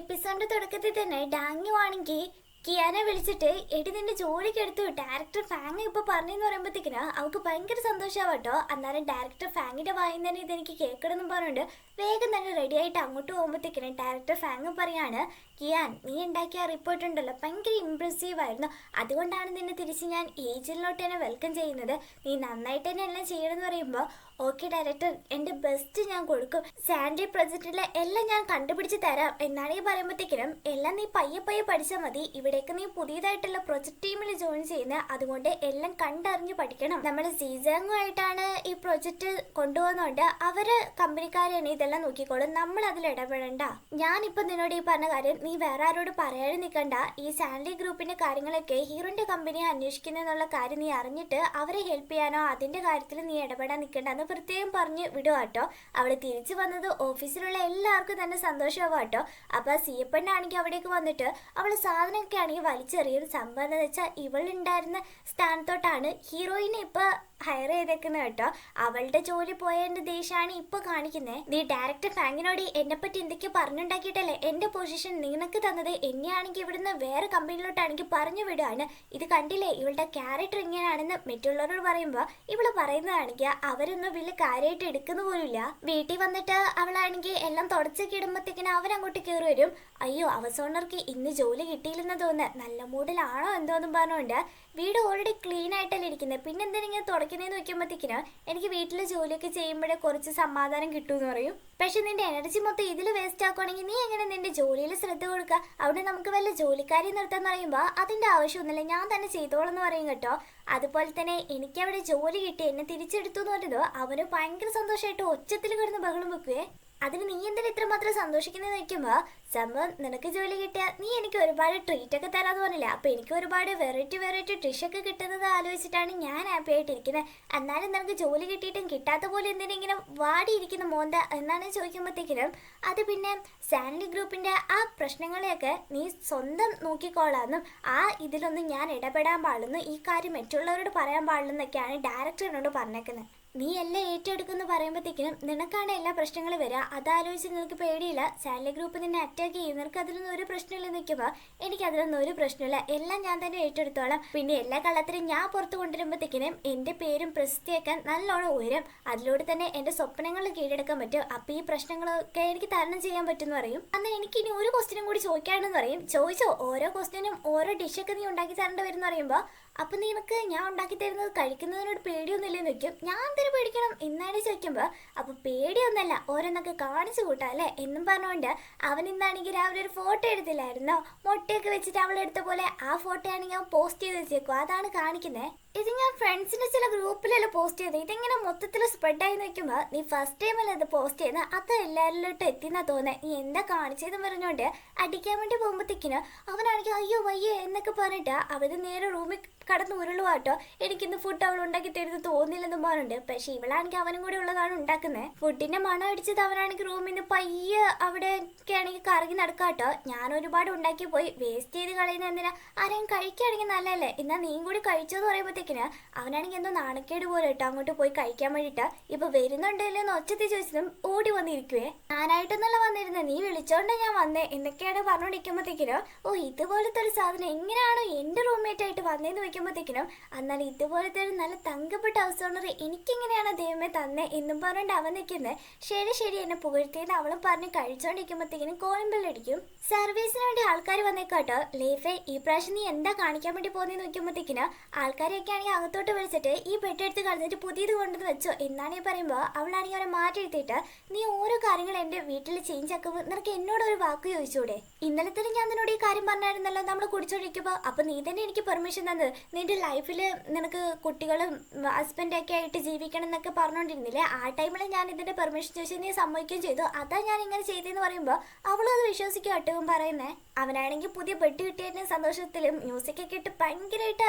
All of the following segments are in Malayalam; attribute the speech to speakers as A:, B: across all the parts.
A: എപ്പിസോഡിന്റെ തുടക്കത്തിൽ തന്നെ ഡാങ്ങു ആണെങ്കിൽ കിയാനെ വിളിച്ചിട്ട് എടി നിന്റെ ജോലിക്ക് എടുത്തു ഡയറക്ടർ ഫാങ് ഇപ്പൊ പറഞ്ഞെന്ന് പറയുമ്പോഴത്തേക്കിന് അവൾക്ക് ഭയങ്കര സന്തോഷമാവട്ടോ. അന്നേരം ഡയറക്ടർ ഫാങ്ങിന്റെ വായിൽ തന്നെ ഇതെനിക്ക് കേൾക്കണമെന്നും പറഞ്ഞുകൊണ്ട് വേഗം തന്നെ റെഡി ആയിട്ട് അങ്ങോട്ട് പോകുമ്പോഴത്തേക്കിന് ഡയറക്ടർ ഫാങ് പറയാണ്, കിയാൻ നീ ഉണ്ടാക്കിയ റിപ്പോർട്ട് ഉണ്ടല്ലോ ഭയങ്കര ഇംപ്രസീവ് ആയിരുന്നു, അതുകൊണ്ടാണ് നിന്നെ തിരിച്ച് ഞാൻ ഏജന്റിലോട്ട് തന്നെ വെൽക്കം ചെയ്യുന്നത്. നീ നന്നായിട്ട് തന്നെ എല്ലാം ചെയ്യണമെന്ന് പറയുമ്പോൾ ഓക്കെ ഡയറക്ടർ, എൻ്റെ ബെസ്റ്റ് ഞാൻ കൊടുക്കും, സാൻഡി പ്രൊജക്റ്റിലെ എല്ലാം ഞാൻ കണ്ടുപിടിച്ച് തരാം എന്നാണ് ഈ പറയുമ്പോഴത്തേക്കിനും എല്ലാം നീ പയ്യെ പയ്യെ പഠിച്ചാൽ മതി, ഇവിടേക്ക് നീ പുതിയതായിട്ടുള്ള പ്രൊജക്ട് ടീമിൽ ജോയിൻ ചെയ്യുന്നത്, അതുകൊണ്ട് എല്ലാം കണ്ടറിഞ്ഞ് പഠിക്കണം. നമ്മൾ സീസങ്ങുമായിട്ടാണ് ഈ പ്രൊജക്റ്റ് കൊണ്ടുപോകുന്നതുകൊണ്ട് അവര് കമ്പനിക്കാരാണ് ഇതെല്ലാം നോക്കിക്കോളും, നമ്മൾ അതിൽ ഇടപെടണ്ട. ഞാനിപ്പോൾ നിന്നോട് ഈ പറഞ്ഞ കാര്യം നീ വേറെ ആരോട് പറയാതെ നിൽക്കണ്ട. ഈ സാൻഡി ഗ്രൂപ്പിന്റെ കാര്യങ്ങളൊക്കെ ഹീറോന്റെ കമ്പനിയെ അന്വേഷിക്കുന്നതെന്നുള്ള കാര്യം നീ അറിഞ്ഞിട്ട് അവരെ ഹെൽപ്പ് ചെയ്യാനോ അതിന്റെ കാര്യത്തിൽ നീ ഇടപെടാൻ നിൽക്കണ്ടെന്ന് പ്രത്യേകം പറഞ്ഞ് വിടുവാട്ടോ. അവള് തിരിച്ചു വന്നത് ഓഫീസിലുള്ള എല്ലാവർക്കും തന്നെ സന്തോഷമാവാട്ടോ. അപ്പൊ സിയപ്പണ്ണാണെങ്കിൽ അവിടേക്ക് വന്നിട്ട് അവള് സാധനമൊക്കെ ആണെങ്കിൽ വലിച്ചെറിയൊരു സംഭവം എന്താ വെച്ചാൽ ഇവളുണ്ടായിരുന്ന സ്ഥാനത്തോട്ടാണ് ഹീറോയിനെ ഇപ്പൊ ഹയർ ചെയ്തേക്കുന്നത് കേട്ടോ. അവളുടെ ജോലി പോയതിന്റെ ദേഷ്യമാണ് ഇപ്പൊ കാണിക്കുന്നത്. നീ ഡയറക്ടർ ഫാങ്ങിനോട് എന്നെ പറ്റി എന്തൊക്കെ പറഞ്ഞുണ്ടാക്കിയിട്ടല്ലേ എന്റെ പൊസിഷൻ നിനക്ക് തന്നത്, എന്നെയാണെങ്കിൽ ഇവിടുന്ന് വേറെ കമ്പനിയിലോട്ടാണെങ്കിൽ പറഞ്ഞു വിടുകയാണ്. ഇത് കണ്ടില്ലേ ഇവളുടെ ക്യാരക്ടർ ഇങ്ങനെയാണെന്ന് മറ്റുള്ളവരോട് പറയുമ്പോ ഇവള് പറയുന്നതാണെങ്കിൽ അവരൊന്നും വലിയ കാര്യമായിട്ട് എടുക്കുന്ന പോലുമില്ല. വീട്ടിൽ വന്നിട്ട് അവളാണെങ്കിൽ എല്ലാം തുടച്ചൊക്കെ ഇടുമ്പോഴത്തേക്കിനും അവരങ്ങോട്ട് കയറി വരും. അയ്യോ അവസോണർക്ക് ഇന്ന് ജോലി കിട്ടിയില്ലെന്ന് തോന്നുന്നത്, നല്ല മൂഡിലാണോ എന്തോന്നും പറഞ്ഞുകൊണ്ട് വീട് ഓൾറെഡി ക്ലീൻ ആയിട്ടല്ലേ ഇരിക്കുന്നത്, പിന്നെ എന്തിനാ തുടക്കുന്നതെന്ന് വെക്കുമ്പോഴത്തേക്കിനും എനിക്ക് വീട്ടിലെ ജോലിയൊക്കെ ചെയ്യുമ്പോഴേ കുറച്ച് സമാധാനം കിട്ടുമെന്ന് പറയും. പക്ഷെ നിന്റെ എനർജി മൊത്തം ഇതിൽ വേസ്റ്റ് ആക്കുവാണെങ്കിൽ നീ എങ്ങനെ നിന്റെ ജോലിയിൽ ശ്രദ്ധ കൊടുക്കുക, അവിടെ നമുക്ക് വല്ല ജോലിക്കാരി നിർത്താന്ന് പറയുമ്പോൾ അതിന്റെ ആവശ്യമൊന്നുമില്ല, ഞാൻ തന്നെ ചെയ്തോളെന്ന് എന്ന് പറയും കേട്ടോ. അതുപോലെ തന്നെ എനിക്ക് അവിടെ ജോലി കിട്ടി എന്നെ തിരിച്ചെടുത്തു എന്ന് പറയുന്നത് അവന് ഭയങ്കര സന്തോഷമായിട്ട് ഒച്ചത്തിൽ കിടന്ന് ബഹളം വെക്കുവേ. അതിന് നീ എന്തിനാ ഇത്രമാത്രം സന്തോഷിക്കുന്നത് വെക്കുമ്പോൾ സംഭവം നിനക്ക് ജോലി കിട്ടിയാൽ നീ എനിക്ക് ഒരുപാട് ട്രീറ്റ് ഒക്കെ തരാന്ന് പറഞ്ഞില്ല, അപ്പൊ എനിക്ക് ഒരുപാട് വെറൈറ്റി ഡിഷൊക്കെ കിട്ടുന്നത് ആലോചിച്ചിട്ടാണ് ഞാൻ ഹാപ്പി ആയിട്ടിരിക്കുന്നത്. എന്നാലും നിനക്ക് ജോലി കിട്ടിയിട്ടും കിട്ടാത്ത പോലെ എന്തിനാ ഇങ്ങനെ വാടിയിരിക്കുന്ന മോന്ത എന്നാണ് ചോദിക്കുമ്പോഴത്തേക്കിനും അത് പിന്നെ സാൻഡി ഗ്രൂപ്പിന്റെ ആ പ്രശ്നങ്ങളെയൊക്കെ നീ സ്വന്തം നോക്കിക്കോളാന്നും ആ ഇതിലൊന്നും ഞാൻ ഇടപെടാൻ പാടുന്നു, ഈ കാര്യം മറ്റുള്ളവരോട് പറയാൻ പാടില്ലെന്നൊക്കെയാണ് ഡയറക്ടറിനോട് പറഞ്ഞേക്കുന്നത്. നീ എല്ലാം ഏറ്റെടുക്കുമെന്ന് പറയുമ്പോഴത്തേക്കിനും നിനക്കാണ് എല്ലാ പ്രശ്നങ്ങളും വരിക, അതാലോചിച്ച് നിനക്ക് പേടിയില്ല, സാൻഡി ഗ്രൂപ്പ് നിന്നെ അറ്റാക്ക് ചെയ്യും, നിനക്ക് അതിലൊന്നും ഒരു പ്രശ്നമില്ല നിൽക്കുമ്പോൾ എനിക്ക് അതിലൊന്നും ഒരു പ്രശ്നമില്ല, എല്ലാം ഞാൻ തന്നെ ഏറ്റെടുത്തോളാം. പിന്നെ എല്ലാ കള്ളത്തിനും ഞാൻ പുറത്ത് കൊണ്ടുവരുമ്പോഴത്തേക്കിനും എൻ്റെ പേരും പ്രസിദ്ധിയാക്കാൻ നല്ലോണം ഉയരും, അതിലൂടെ തന്നെ എൻ്റെ സ്വപ്നങ്ങൾ കീഴടക്കാൻ പറ്റും, അപ്പം ഈ പ്രശ്നങ്ങളൊക്കെ എനിക്ക് തരണം ചെയ്യാൻ പറ്റും എന്ന് പറയും. അന്ന് എനിക്ക് ഇനി ഒരു ക്വസ്റ്റ്യനും കൂടി ചോദിക്കാണെന്ന് പറയും. ചോദിച്ചോ, ഓരോ ക്വസ്റ്റ്യനും ഓരോ ഡിഷൊക്കെ നീ ഉണ്ടാക്കി തരേണ്ടി വരും എന്ന് പറയുമ്പോൾ അപ്പം നിനക്ക് ഞാൻ ഉണ്ടാക്കി തരുന്നത് കഴിക്കുന്നതിനോട് പേടിയൊന്നുമില്ലെന്ന് വെക്കും. ഞാൻ എന്തിനു പേടിക്കണം എന്നാണ് ചോദിക്കുമ്പോൾ അപ്പോൾ പേടിയൊന്നുമല്ല ഓരോന്നൊക്കെ കാണിച്ചു കൂട്ടാം അല്ലേ എന്നും പറഞ്ഞുകൊണ്ട് അവൻ ഇന്നാണെങ്കിൽ രാവിലെ ഒരു ഫോട്ടോ എടുത്തില്ലായിരുന്നോ, മുട്ടയൊക്കെ വെച്ചിട്ട് അവളെടുത്ത പോലെ ആ ഫോട്ടോ ആണെങ്കിൽ അവൻ പോസ്റ്റ് ചെയ്ത് വെച്ചേക്കും, അതാണ് കാണിക്കുന്നത്. ഇത് ഞാൻ ഫ്രണ്ട്സിന്റെ ചില ഗ്രൂപ്പിലല്ല പോസ്റ്റ് ചെയ്ത്, ഇതെങ്ങനെ മൊത്തത്തിൽ സ്പ്രെഡായി നിൽക്കുമ്പോൾ നീ ഫസ്റ്റ് ടൈമല്ല ഇത് പോസ്റ്റ് ചെയ്യുന്നത്, അത് എല്ലാവരിലോട്ട് എത്തിയെന്നാ തോന്നുന്നത്, നീ എന്താ കാണിച്ചതെന്ന് പറഞ്ഞുകൊണ്ട് അടിക്കാൻ വേണ്ടി പോകുമ്പോഴത്തേക്കിന് അവനാണെങ്കിൽ അയ്യോ വയ്യേ എന്നൊക്കെ പറഞ്ഞിട്ട് അവര് നേരെ റൂമിൽ കടന്ന് ഉരുളുവാട്ടോ. എനിക്കിന്ന് ഫുഡ് അവൾ ഉണ്ടാക്കി തരുന്നത് തോന്നില്ലെന്നും പറഞ്ഞുണ്ട്. പക്ഷെ ഇവളാണെങ്കിൽ അവനും കൂടെ ഉള്ളതാണ് ഉണ്ടാക്കുന്നത്. ഫുഡിന്റെ മണം അടിച്ചത് അവനാണെങ്കിൽ റൂമിൽ നിന്ന് പയ്യെ അവിടെ ഒക്കെ ആണെങ്കിൽ കറങ്ങി നടക്കാട്ടോ. ഞാൻ ഒരുപാട് ഉണ്ടാക്കി പോയി വേസ്റ്റ് ചെയ്ത് കളയുന്ന എന്തിനാ, ആരെയും കഴിക്കുകയാണെങ്കിൽ നല്ലതല്ലേ, എന്നാൽ നീയും കൂടി കഴിച്ചോന്ന് പറയുമ്പോഴത്തേക്കിന് അവനാണെങ്കിൽ എന്തോ നാണക്കേട് പോലെ കേട്ടോ അങ്ങോട്ട് പോയി കഴിക്കാൻ വേണ്ടിയിട്ട്. ഇപ്പൊ വരുന്നുണ്ടല്ലോ എന്ന് ഒച്ചത്തിൽ ചോദിച്ചതും ഓടി വന്നിരിക്കുവേ. ഞാനായിട്ടൊന്നല്ല വന്നിരുന്നത്, നീ വിളിച്ചോണ്ടാ ഞാൻ വന്നേ എന്നൊക്കെയാണ് പറഞ്ഞോണ്ടിരിക്കുമ്പോഴത്തേക്കിനോ ഓ ഇതുപോലത്തെ ഒരു സാധനം എങ്ങനെയാണോ എന്റെ റൂംമേറ്റ് ആയിട്ട് വന്നേന്ന് വെക്കുമ്പോഴത്തേക്കിനും എന്നാൽ ഇതുപോലത്തെ ഒരു നല്ല തങ്കപ്പെട്ട ഹൗസ് ഓണർ എനിക്കെങ്ങനെയാണ് ദൈവമേ തന്നെ എന്നും പറഞ്ഞുകൊണ്ട് അവൻ നിൽക്കുന്നത്. ശരി ശരി എന്നെ പുകഴ്ത്തിയെന്ന് അവളും പറഞ്ഞ് കഴിച്ചോണ്ടിരിക്കുമ്പോഴത്തേക്കിനും കോളിംഗ് ബെൽ അടിക്കും. സർവീസിന് വേണ്ടി ആൾക്കാർ വന്നേക്കാട്ടോ. ലേഫെ ഈ പ്രാവശ്യം നീ എന്താ കാണിക്കാൻ വേണ്ടി പോകുന്നതെന്ന് വെക്കുമ്പോഴത്തേക്കിന് ആൾക്കാരെയൊക്കെ ആണെങ്കിൽ അകത്തോട്ട് വിളിച്ചിട്ട് ഈ പെട്ടെടുത്ത് കളഞ്ഞിട്ട് പുതിയത് കൊണ്ടുവന്ന് വെച്ചോ എന്നാണ് ഈ പറയുമ്പോൾ അവളാണെങ്കിൽ അവനെ മാറ്റിയെടുത്തിട്ട് നീ ഓരോ കാര്യങ്ങൾ എൻ്റെ വീട്ടിൽ ചേഞ്ച് ആക്കുമ്പോൾ നിനക്ക് എന്നോട് ഒരു വാക്ക് ചോദിച്ചൂടെ, ഇന്നലെ തന്നെ ഞാൻ നിന്നോട് ഈ കാര്യം പറഞ്ഞായിരുന്നല്ലോ നമ്മൾ കുടിച്ചോണ്ടിരിക്കുമ്പോൾ, അപ്പൊ നീ തന്നെ എനിക്ക് പെർമിഷൻ തന്നത് നിന്റെ ലൈഫിൽ നിനക്ക് കുട്ടികളും ഹസ്ബൻഡൊക്കെ ആയിട്ട് ജീവിക്കണം എന്നൊക്കെ പറഞ്ഞുകൊണ്ടിരുന്നില്ലേ, ആ ടൈമിൽ ഞാൻ ഇതിന്റെ പെർമിഷൻ ചോദിച്ചാൽ നീ സമ്മതിക്കുകയും ചെയ്തു, അതാ ഞാൻ ഇങ്ങനെ ചെയ്തെന്ന് പറയുമ്പോൾ അവളും അത് വിശ്വസിക്കും അട്ടവും പറയുന്നേ. അവനാണെങ്കിൽ പുതിയ പെട്ടി കിട്ടിയതിന്റെ സന്തോഷത്തിലും മ്യൂസിക് ഒക്കെ ഇട്ട് ഭയങ്കരമായിട്ട്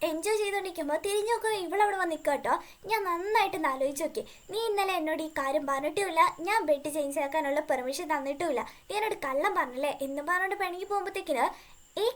A: എൻജോയ് ചെയ്തോണ്ടിരിക്കുമ്പോൾ തിരിഞ്ഞു നോക്കുക ഇവളവിടെ വന്ന് നിൽക്കാട്ടോ. ഞാൻ നന്നായിട്ട് ആലോചിച്ച് നോക്കി, നീ ഇന്നലെ എന്നോട് ഈ കാര്യം പറഞ്ഞിട്ടുമില്ല, ഞാൻ ബെഡ് ചേഞ്ച് ആക്കാനുള്ള പെർമിഷൻ തന്നിട്ടുമില്ല, നീ എന്നോട് കള്ളം പറഞ്ഞല്ലേ എന്ന് പറഞ്ഞുകൊണ്ട് പെണങ്ങി പോകുമ്പോഴത്തേക്കിന്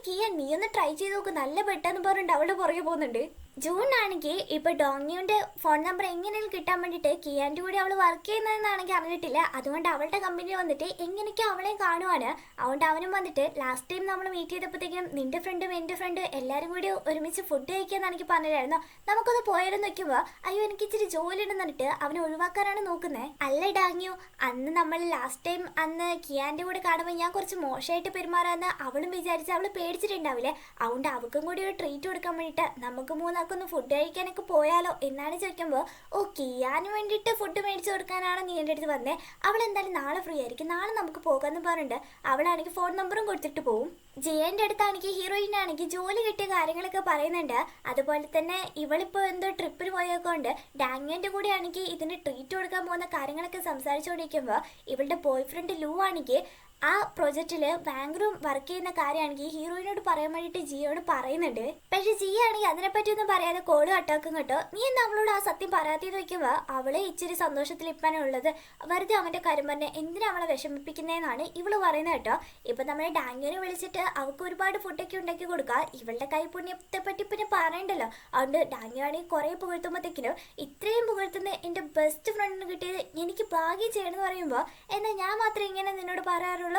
A: കിയാൻ നീ ഒന്ന് ട്രൈ ചെയ്ത് നോക്ക് നല്ല ബെഡെന്ന് പറഞ്ഞിട്ട് അവളുടെ പുറകെ പോകുന്നുണ്ട്. ജൂണിനാണെങ്കിൽ ഇപ്പൊ ഡോങ്ങിയുടെ ഫോൺ നമ്പർ എങ്ങനെയും കിട്ടാൻ വേണ്ടിയിട്ട് കിയാൻ്റെ കൂടെ അവൾ വർക്ക് ചെയ്യുന്നതെന്നാണെങ്കിൽ അറിഞ്ഞിട്ടില്ല. അതുകൊണ്ട് അവളുടെ കമ്പനിയിൽ വന്നിട്ട് എങ്ങനെയൊക്കെ അവളെയും കാണുവാണ്. അതുകൊണ്ട് അവനും വന്നിട്ട് ലാസ്റ്റ് ടൈം നമ്മൾ മീറ്റ് ചെയ്തപ്പോഴത്തേക്കും നിന്റെ ഫ്രണ്ടും എൻ്റെ ഫ്രണ്ടും എല്ലാവരും കൂടി ഒരുമിച്ച് ഫുഡ് കഴിക്കാന്ന് എനിക്ക് പറഞ്ഞില്ലായിരുന്നു. നമുക്കൊന്ന് പോയാലും നോക്കുമ്പോൾ അയ്യോ എനിക്ക് ഇച്ചിരി ജോലി ഉണ്ടെന്ന് പറഞ്ഞിട്ട് അവനെ ഒഴിവാക്കാനാണ് നോക്കുന്നത്. അല്ല ഡാങ്ങിയോ, അന്ന് നമ്മൾ ലാസ്റ്റ് ടൈം അന്ന് കിയാൻ്റെ കൂടെ കാണുമ്പോൾ ഞാൻ കുറച്ച് മോശമായിട്ട് പെരുമാറാന്ന് അവളും വിചാരിച്ച് അവൾ പേടിച്ചിട്ടുണ്ടാവില്ലേ. അതുകൊണ്ട് അവൾക്കും കൂടി ഒരു ട്രീറ്റ് കൊടുക്കാൻ വേണ്ടിയിട്ട് നമുക്ക് മൂന്നാക്കൊന്ന് ഫുഡ് കഴിക്കാനൊക്കെ പോയാലോ എന്നാണ് ചോദിക്കുമ്പോൾ ഓ കിയാന് വേണ്ടിയിട്ട് ഫുഡ് മേടിച്ചു കൊടുക്കാനാണോ നീ എൻ്റെ അടുത്ത് വന്നേ, അവൾ എന്തായാലും നാളെ ഫ്രീ ആയിരിക്കും, നാളെ നമുക്ക് പോകാമെന്ന് പറഞ്ഞിട്ട് അവളാണെങ്കിൽ ഫോൺ നമ്പറും കൊടുത്തിട്ട് പോവും. ജിയൻ്റെ അടുത്താണെങ്കിൽ ഹീറോയിനാണെങ്കിൽ ജോലി കിട്ടിയ കാര്യങ്ങളൊക്കെ പറയുന്നുണ്ട്. അതുപോലെ തന്നെ ഇവളിപ്പോൾ എന്തോ ട്രിപ്പിൽ പോയേക്കൊണ്ട് ഡാങ്ങിൻ്റെ കൂടെ ആണെങ്കിൽ ഇതിന് ട്രീറ്റ് കൊടുക്കാൻ പോകുന്ന കാര്യങ്ങളൊക്കെ സംസാരിച്ചുകൊണ്ടിരിക്കുമ്പോൾ ഇവളുടെ ബോയ് ഫ്രണ്ട് ലൂ ആണെങ്കിൽ ആ പ്രൊജക്റ്റിൽ ബാങ്ക്റൂം വർക്ക് ചെയ്യുന്ന കാര്യമാണെങ്കിൽ ഹീറോയിനോട് പറയാൻ വേണ്ടിയിട്ട് ജിയോട് പറയുന്നുണ്ട്. പക്ഷെ ജിയ ആണെങ്കിൽ അതിനെപ്പറ്റി ഒന്നും പറയാതെ കോള് കട്ടാക്കും കേട്ടോ. നീ എന്താ അവളോട് ആ സത്യം പറയാത്തേന്ന് വയ്ക്കുമ്പോൾ അവളെ ഇച്ചിരി സന്തോഷത്തിൽ ഇപ്പാനുള്ളത്, വെറുതെ അവൻ്റെ കാര്യം പറഞ്ഞ് എന്തിനാ അവളെ വിഷമിപ്പിക്കുന്നതെന്നാണ് ഇവള് പറയുന്നത് കേട്ടോ. ഇപ്പം നമ്മളെ ഡാങ്കിനെ വിളിച്ചിട്ട് അവൾക്ക് ഒരുപാട് ഫുഡൊക്കെ ഉണ്ടാക്കി കൊടുക്കുക, ഇവളുടെ കൈപുണ്യത്തെ പറ്റി പിന്നെ പറയണ്ടല്ലോ. അതുകൊണ്ട് ഡാങ്കിയാണെങ്കിൽ കുറേ പുകഴ്ത്തുമ്പോഴത്തേക്കിനും ഇത്രയും പുകഴ്ത്തുന്ന എൻ്റെ ബെസ്റ്റ് ഫ്രണ്ടിന് കിട്ടിയത് എനിക്ക് ഭാഗ്യം ചെയ്യണമെന്ന് പറയുമ്പോൾ എന്നാൽ ഞാൻ മാത്രമേ ഇങ്ങനെ നിന്നോട് പറയാറുള്ളൂ,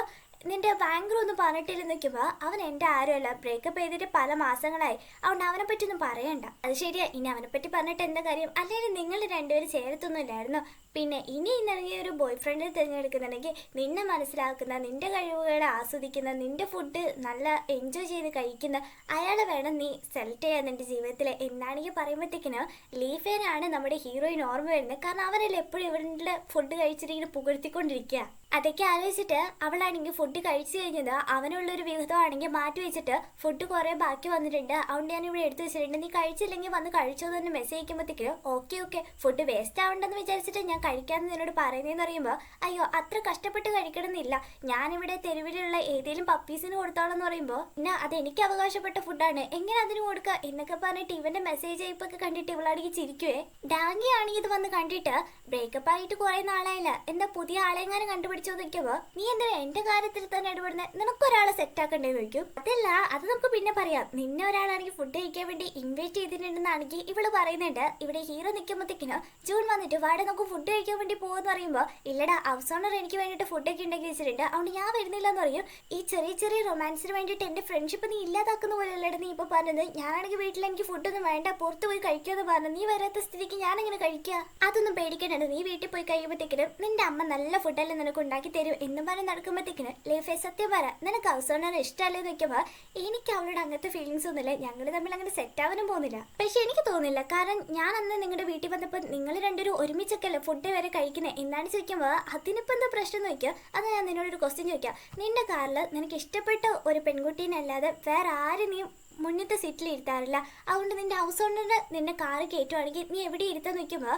A: നിന്റെ ബാങ്കർ ഒന്നും പറഞ്ഞിട്ടില്ലെന്ന് നിൽക്കുമ്പോൾ അവൻ എൻ്റെ ആരുമല്ല, ബ്രേക്കപ്പ് ചെയ്തിട്ട് പല മാസങ്ങളായി, അതുകൊണ്ട് അവനെ പറ്റി ഒന്നും പറയണ്ട. അത് ശരിയാ, ഇനി അവനെ പറ്റി പറഞ്ഞിട്ട് എന്താ കാര്യം, അല്ലെങ്കിൽ നിങ്ങൾ രണ്ടുപേരും ചേരത്തൊന്നും ഇല്ലായിരുന്നു. പിന്നെ ഇനി ഇന്നിറങ്ങിയ ഒരു ബോയ് ഫ്രണ്ടിനെ തിരഞ്ഞെടുക്കുന്നുണ്ടെങ്കിൽ നിന്നെ മനസ്സിലാക്കുന്ന, നിന്റെ കഴിവുകളെ ആസ്വദിക്കുന്ന, നിന്റെ ഫുഡ് നല്ല എൻജോയ് ചെയ്ത് കഴിക്കുന്ന അയാളെ വേണം നീ സെലക്ട് ചെയ്യാൻ നിന്റെ ജീവിതത്തിൽ എന്നാണെങ്കിൽ പറയുമ്പോഴത്തേക്കിനും ലീഫേനാണ് നമ്മുടെ ഹീറോയിൻ ഓർമ്മ വരുന്നത്. കാരണം അവരല്ലേ എപ്പോഴും ഇവരുടെ ഫുഡ് കഴിച്ചിട്ട് ഇങ്ങനെ പുകഴ്ത്തിക്കൊണ്ടിരിക്കുക. അതൊക്കെ ആലോചിച്ചിട്ട് അവളാണെങ്കിൽ ഫുഡ് കഴിച്ചു കഴിഞ്ഞത് അവനുള്ളൊരു വിഹിതമാണെങ്കിൽ മാറ്റി വെച്ചിട്ട് ഫുഡ് കുറേ ബാക്കി വന്നിട്ടുണ്ട്, അതുകൊണ്ട് ഞാൻ ഇവിടെ എടുത്തു വെച്ചിട്ടുണ്ട്, നീ കഴിച്ചില്ലെങ്കിൽ വന്ന് കഴിച്ചോ എന്ന് മെസ്സേജ് അയക്കുമ്പോഴത്തേക്ക് ഓക്കെ ഫുഡ് വേസ്റ്റ് ആവണ്ടെന്ന് വിചാരിച്ചിട്ട് ഞാൻ കഴിക്കാമെന്ന് നിന്നോട് പറയുന്നതെന്ന് പറയുമ്പോൾ അയ്യോ അത്ര കഷ്ടപ്പെട്ട് കഴിക്കണമെന്നില്ല, ഞാനിവിടെ തെരുവിലുള്ള ഏതെങ്കിലും പപ്പീസിന് കൊടുത്തോളം എന്ന് പറയുമ്പോൾ പിന്നെ അത് എനിക്ക് അവകാശപ്പെട്ട ഫുഡാണ്, എങ്ങനെ അതിന് കൊടുക്കുക എന്നൊക്കെ പറഞ്ഞിട്ട് ഇവന്റെ മെസ്സേജ് അയപ്പൊക്കെ കണ്ടിട്ട് ഇവളാണെങ്കിൽ ചിരിക്കുവേ. ഡാങ്കി ആണെങ്കിൽ ഇത് വന്ന് കണ്ടിട്ട് ബ്രേക്കപ്പ് ആയിട്ട് കുറെ നാളായില്ല, എന്താ പുതിയ ആളെങ്ങാനും കണ്ടുപിടിച്ചോ നിൽക്കുമ്പോൾ നീ എന്താ എന്റെ കാര്യത്തിൽ തന്നെ ഇടപെടുന്നത്, നിനക്കൊരാളെ സെറ്റ് ആക്കണ്ടേന്ന് ചോദിക്കും. അതല്ല അത് നമുക്ക് പിന്നെ പറയാം, നിന്നെ ഒരാളാണെങ്കിൽ ഫുഡ് കഴിക്കാൻ വേണ്ടി ഇൻവൈറ്റ് ചെയ്തിട്ടുണ്ടെന്നാണെങ്കിൽ ഇവള് പറയുന്നുണ്ട്. ഇവിടെ ഹീറോ നിൽക്കുമ്പോഴത്തേക്കിനോ ജൂൺ വന്നിട്ട് വാടെ നമുക്ക് ഫുഡ് കഴിക്കാൻ വേണ്ടി പോകുമെന്ന് പറയുമ്പോൾ ഇല്ലടാ അവസോണർ എനിക്ക് വേണ്ടിയിട്ട് ഫുഡൊക്കെ ഉണ്ടാക്കി വെച്ചിട്ടുണ്ട്, അതുകൊണ്ട് ഞാൻ വരുന്നില്ല എന്ന് പറയും. ഈ ചെറിയ ചെറിയ റൊമാൻസിന് വേണ്ടിയിട്ട് എൻ്റെ ഫ്രണ്ട്ഷിപ്പ് നീ ഇല്ലാതാക്കുന്ന പോലെയല്ലടാ നീ ഇപ്പോൾ പറഞ്ഞത്, ഞാനാണെങ്കിൽ വീട്ടിൽ എനിക്ക് ഫുഡൊന്നും വേണ്ട പുറത്ത് പോയി കഴിക്കാമെന്ന് പറഞ്ഞു, നീ വരാത്ത സ്ഥിതിക്ക് ഞാനെങ്ങനെ കഴിക്കുക, അതൊന്നും പേടിക്കണ്ടത്, നീ വീട്ടിൽ പോയി കഴിയുമ്പോഴത്തേക്കിനും നിന്റെ അമ്മ നല്ല ഫുഡല്ലേ നിനക്ക് ഉണ്ടാക്കി തരും എന്നും പറഞ്ഞ് നടക്കുമ്പോഴത്തേക്കിന് ലൈഫെ സത്യം പറ നിനക്ക് അവസോണർ ഇഷ്ടമല്ലേ നോക്കുമ്പോൾ എനിക്ക് അവളോട് അങ്ങനത്തെ ഫീലിങ്സ് ഒന്നുമില്ല, ഞങ്ങൾ തമ്മിൽ അങ്ങനെ സെറ്റ് ആവാനും പോകുന്നില്ല. പക്ഷെ എനിക്ക് തോന്നില്ല, കാരണം ഞാൻ അന്ന് നിങ്ങളുടെ വീട്ടിൽ വന്നപ്പോൾ നിങ്ങൾ രണ്ടുപേരും ഒരുമിച്ചൊക്കെയല്ലേ ഫുഡ് വരെ കഴിക്കുന്നത് എന്നാണ് ചോദിക്കുമ്പോൾ അതിനിപ്പോൾ എന്താ പ്രശ്നം നോക്കിയോ. അത് ഞാൻ നിന്നോടൊരു ക്വസ്റ്റ്യൻ ചോദിക്കാം, നിന്റെ കാറിൽ നിനക്ക് ഇഷ്ടപ്പെട്ട ഒരു പെൺകുട്ടീനല്ലാതെ വേറെ ആരും നീ മുന്നത്തെ സീറ്റിൽ ഇരുത്താറില്ല, അതുകൊണ്ട് നിന്റെ ഹൗസ് ഓണറിന് നിന്നെ കാറ് കയറ്റുവാണെങ്കിൽ നീ എവിടെ ഇരുത്താൻ നോക്കുമ്പോൾ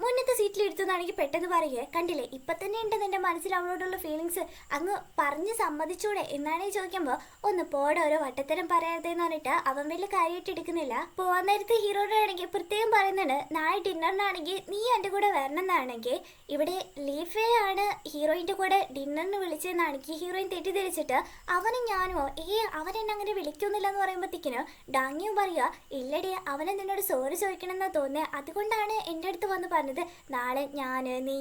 A: മുന്നത്തെ സീറ്റിൽ ഇരുത്തുന്നതാണെങ്കിൽ പെട്ടെന്ന് പറയുക, കണ്ടില്ലേ ഇപ്പം തന്നെ ഉണ്ട് നിന്റെ മനസ്സിൽ അവളോടുള്ള ഫീലിങ്സ്, അങ്ങ് പറഞ്ഞ് സമ്മതിച്ചൂടെ എന്നാണ് ചോദിക്കുമ്പോൾ ഒന്ന് പോടെ ഓരോ വട്ടത്തരം പറയാതെന്ന് പറഞ്ഞിട്ട് അവൻ വലിയ കാര്യമായിട്ട് എടുക്കുന്നില്ല. പോകാൻ നേരത്തെ ഹീറോയുടെ ആണെങ്കിൽ പ്രത്യേകം പറയുന്നുണ്ട് നാളെ ഡിന്നറിനാണെങ്കിൽ നീ എൻ്റെ കൂടെ വരണം എന്നാണെങ്കിൽ ഇവിടെ ലീഫേ ആണ് ഹീറോയിൻ്റെ കൂടെ ഡിന്നറിന് വിളിച്ചതെന്നാണെങ്കിൽ ഹീറോയിൻ തെറ്റിദ്ധരിച്ചിട്ട് അവനും ഞാനോ അവൻ എന്നെ അങ്ങനെ വിളിക്കുന്നില്ല എന്ന് പറയുമ്പോഴത്തേക്കിനും ഡാങ്ങിയും പറയുക ഇല്ലടി അവനെ നിന്നോട് സോറി ചോദിക്കണമെന്നാ തോന്നുന്നത്, അതുകൊണ്ടാണ് എൻ്റെ അടുത്ത് വന്ന് പറഞ്ഞത് നാളെ ഞാൻ നീ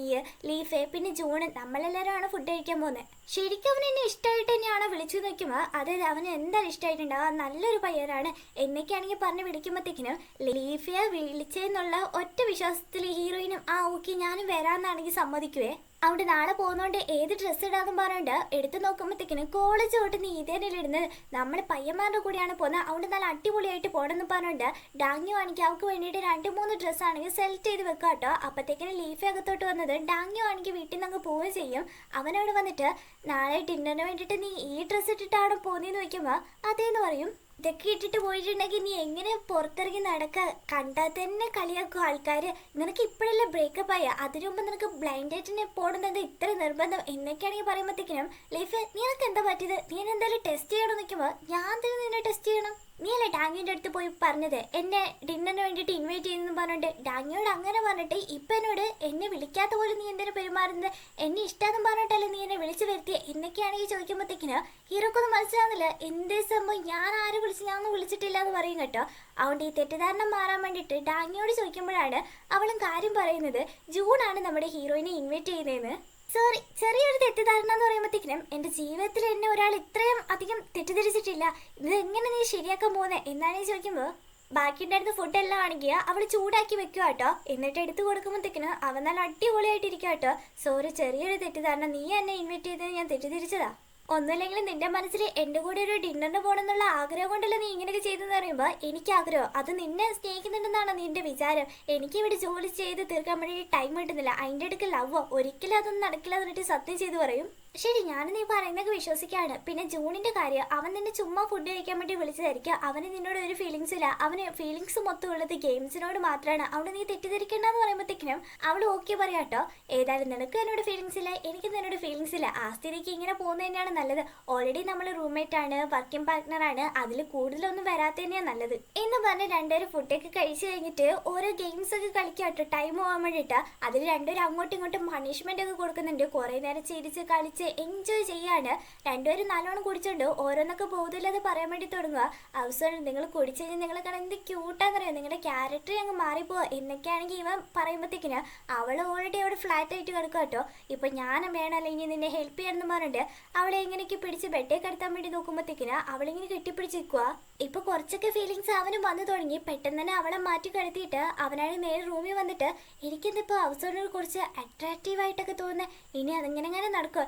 A: ലീഫേ പിന്നെ ജൂണ് നമ്മളെല്ലാവരും ആണ് ഫുഡ് കഴിക്കാൻ പോകുന്നത്. ശരിക്കും അവൻ എന്നെ ഇഷ്ടമായിട്ട് തന്നെയാണോ വിളിച്ചു നോക്കുമ്പോൾ അതായത് അവന് എന്തായാലും ഇഷ്ടമായിട്ടുണ്ടാവുക, നല്ലൊരു പയ്യനാണ് എന്നൊക്കെയാണെങ്കിൽ പറഞ്ഞ് വിളിക്കുമ്പോഴത്തേക്കിനും ലീഫയെ വിളിച്ചെന്നുള്ള ഒറ്റ വിശ്വാസത്തിൽ ഹീറോയിനും ആ ഓക്കെ ഞാനും വരാമെന്നാണെങ്കിൽ സമ്മതിക്കുവേ. അവിടെ നാളെ പോകുന്നോണ്ട് ഏത് ഡ്രസ്സ് ഇടാന്നും പറഞ്ഞിട്ട് എടുത്തു നോക്കുമ്പോഴത്തേക്കിനും കോളേജ് തൊട്ട് നീ ഇതേനല്ലേ ഇടുന്നത്, നമ്മൾ പയ്യന്മാരുടെ കൂടെയാണ് പോകുന്നത്, അവിടെ നല്ല അടിപൊളിയായിട്ട് പോകണമെന്ന് പറഞ്ഞിട്ട് ഡാങ്ങി ആണെങ്കിൽ അവൾക്ക് വേണ്ടിയിട്ട് 2-3 ഡ്രസ്സാണെങ്കിൽ സെലക്ട് ചെയ്ത് വെക്കാം കേട്ടോ. അപ്പോഴത്തേക്കിനും ലീഫെ അകത്തോട്ട് വന്നത് ഡാങ്ങി ആണെങ്കിൽ വീട്ടിൽ നിന്ന് അങ്ങ് പോവുകയും ചെയ്യും. അവനോട് വന്നിട്ട് നാളെ ഡിന്നറിന് വേണ്ടിയിട്ട് നീ ഈ ഡ്രസ്സ് ഇട്ടിട്ടാണ് പോകുന്നതെന്ന് ചോദിക്കുമ്പോൾ അതേന്ന് പറയും. ഇതൊക്കെ ഇട്ടിട്ട് പോയിട്ടുണ്ടെങ്കിൽ നീ എങ്ങനെ പുറത്തിറങ്ങി നടക്കുക, കണ്ടാൽ തന്നെ കളിയാക്കും ആൾക്കാർ, നിനക്ക് ഇപ്പോഴല്ലേ ബ്രേക്കപ്പ് ആയ അതിനു മുമ്പ് നിനക്ക് ബ്ലൈൻഡ് ഡേറ്റിന് പോകണമെന്നത് ഇത്ര നിർബന്ധം എന്നൊക്കെയാണെങ്കിൽ പറയുമ്പോഴത്തേക്കിനും ലൈഫ് നിനക്ക് എന്താ പറ്റിയത്, നീ എന്തായാലും ടെസ്റ്റ് ചെയ്യണം നിൽക്കുമ്പോൾ ഞാൻ തന്നെ നിന്നെ ടെസ്റ്റ് ചെയ്യണം, നീ അല്ലേ ഡാങ്ങിയുടെ അടുത്ത് പോയി പറഞ്ഞത് എന്നെ ഡിന്നറിന് വേണ്ടിയിട്ട് ഇൻവൈറ്റ് ചെയ്യുന്നു പറഞ്ഞിട്ട് ഡാങ്ങിയോട് അങ്ങനെ പറഞ്ഞിട്ട് ഇപ്പം എന്നോട് എന്നെ വിളിക്കാത്ത പോലും നീ എന്തിനു പെരുമാറുന്നത്, എന്നെ ഇഷ്ടമെന്ന് പറഞ്ഞിട്ടല്ലേ നീ എന്നെ വിളിച്ചു വരുത്തിയ എന്നൊക്കെയാണെങ്കിൽ ചോദിക്കുമ്പോഴത്തേക്കിന് ഹീറോക്കൊന്നും മനസ്സിലാവുന്നില്ല എന്തേ സംഭവം, ഞാൻ ആരെ വിളിച്ച് ഞാൻ ഒന്നും വിളിച്ചിട്ടില്ല എന്ന് പറയും കേട്ടോ. അതുകൊണ്ട് ഈ തെറ്റിദ്ധാരണ മാറാൻ വേണ്ടിയിട്ട് ഡാങ്ങിയോട് ചോദിക്കുമ്പോഴാണ് അവളും കാര്യം പറയുന്നത് ജൂണാണ് നമ്മുടെ ഹീറോയിനെ ഇൻവൈറ്റ് ചെയ്യുന്നതെന്ന്. സോറി, ചെറിയൊരു തെറ്റിദ്ധാരണ എന്ന് പറയുമ്പോഴത്തേക്കിനും എൻ്റെ ജീവിതത്തിൽ എന്നെ ഒരാൾ ഇത്രയും അധികം തെറ്റിദ്ധരിച്ചിട്ടില്ല, ഇത് എങ്ങനെ നീ ശരിയാക്കാൻ പോകുന്നത് എന്നാണ് ചോദിക്കുമ്പോൾ ബാക്കി ഉണ്ടായിരുന്ന ഫുഡ് എല്ലാം ആണെങ്കിൽ അവൾ ചൂടാക്കി വെക്കുക കേട്ടോ. എന്നിട്ട് എടുത്തു കൊടുക്കുമ്പോഴത്തേക്കിന് അവൻ നല്ല അടിപൊളിയായിട്ടിരിക്കുക കേട്ടോ. സോറി, ചെറിയൊരു തെറ്റിദ്ധാരണ, നീ എന്നെ ഇൻവൈറ്റ് ചെയ്തത് ഞാൻ തെറ്റിദ്ധരിച്ചതാ. ഒന്നുമില്ലെങ്കിലും നിന്റെ മനസ്സിൽ എൻ്റെ കൂടെ ഒരു ഡിന്നറിന് പോകണമെന്നുള്ള ആഗ്രഹം കൊണ്ടല്ലേ നീ ഇങ്ങനെയൊക്കെ ചെയ്തെന്ന് പറയുമ്പോൾ എനിക്ക് ആഗ്രഹം അത് നിന്നെ സ്നേഹിക്കുന്നുണ്ടെന്നാണ് നിന്റെ വിചാരം. എനിക്ക് ഇവിടെ ജോലി ചെയ്ത് തീർക്കാൻ വേണ്ടി ടൈം കിട്ടുന്നില്ല, അതിൻ്റെ അടുക്ക് ലവോ ഒരിക്കലും അതൊന്നും നടക്കില്ല എന്നിട്ട് സത്യം ചെയ്ത് പറയും. ശരി, ഞാൻ നീ പറയുന്നതൊക്കെ വിശ്വസിക്കാണ്. പിന്നെ ജൂണിന്റെ കാര്യം, അവൻ നിന്നെ ചുമ്മാ ഫുഡ് കഴിക്കാൻ വേണ്ടി വിളിച്ചതായിരിക്കും. അവന് നിന്നോട് ഒരു ഫീലിങ്സ് ഇല്ല, അവന് ഫീലിങ്സ് മൊത്തം ഉള്ളത് ഗെയിംസിനോട് മാത്രമാണ്. അവിടെ നീ തെറ്റിദ്ധരിക്കേണ്ടെന്ന് പറയുമ്പോഴത്തേക്കിനും അവൾ ഓക്കെ പറയാട്ടോ. ഏതായാലും നിനക്ക് എന്നോട് ഫീലിങ്സ് ഇല്ല, എനിക്ക് നിന്നോട് ഫീലിങ്സ് ഇല്ല, ആ സ്ഥിതിക്ക് ഇങ്ങനെ പോകുന്നത് തന്നെയാണ് നല്ലത്. ഓൾറെഡി നമ്മൾ റൂംമേറ്റ് ആണ്, വർക്കിംഗ് പാർട്ട്ണറാണ്, അതിൽ കൂടുതലൊന്നും വരാത്ത തന്നെയാണ് നല്ലത് എന്ന് പറഞ്ഞ് രണ്ടുപേരും ഫുഡൊക്കെ കഴിച്ചു കഴിഞ്ഞിട്ട് ഓരോ ഗെയിംസ് ഒക്കെ കളിക്കാട്ടോ ടൈം പോകാൻ വേണ്ടിയിട്ട്. അതിൽ രണ്ടുപേരും അങ്ങോട്ടും ഇങ്ങോട്ടും പണിഷ്മെന്റ് ഒക്കെ കൊടുക്കുന്നുണ്ട്. കുറേ നേരം ചിരിച്ച് കളിച്ച് എൻജോയ് ചെയ്യാണ്. രണ്ടുപേരും നല്ലോണം കുടിച്ചുകൊണ്ട് ഓരോന്നൊക്കെ ബോധമില്ലാതെ പറയാൻ വേണ്ടി തുടങ്ങുക. അവസാനം നിങ്ങൾ കുടിച്ചു കഴിഞ്ഞാൽ നിങ്ങളെ കാണാൻ എന്ത് ക്യൂട്ടാന്നറിയോ, നിങ്ങളുടെ ക്യാരക്ടർ അങ്ങ് മാറിപ്പോവുക എന്നൊക്കെയാണെങ്കിൽ ഇവൻ പറയുമ്പോഴത്തേക്കിന് അവൾ ഓൾറെഡി അവിടെ ഫ്ലാറ്റ് ആയിട്ട് കിടക്കുക കേട്ടോ. ഇപ്പൊ ഞാൻ വേണമല്ലോ ഇനി നിന്നെ ഹെൽപ്പ് ചെയ്യാനെന്ന് പറഞ്ഞിട്ട് അവളെ എങ്ങനെയൊക്കെ പിടിച്ച് ബെഡേ കിടത്താൻ വേണ്ടി നോക്കുമ്പോഴത്തേക്കിന് അവളിങ്ങനെ കെട്ടിപ്പിടിച്ച് നിൽക്കുക. ഇപ്പൊ കുറച്ചൊക്കെ ഫീലിങ്സ് അവനും വന്നു തുടങ്ങി. പെട്ടെന്ന് തന്നെ അവളെ മാറ്റി കിടത്തിയിട്ട് അവനാണെങ്കിൽ നേരെ റൂമിൽ വന്നിട്ട് എനിക്കെന്തിപ്പോ അവസരങ്ങളെ കുറിച്ച് അട്രാക്റ്റീവ് ആയിട്ടൊക്കെ തോന്നുന്നത്, ഇനി അതെങ്ങനെ നടക്കുക,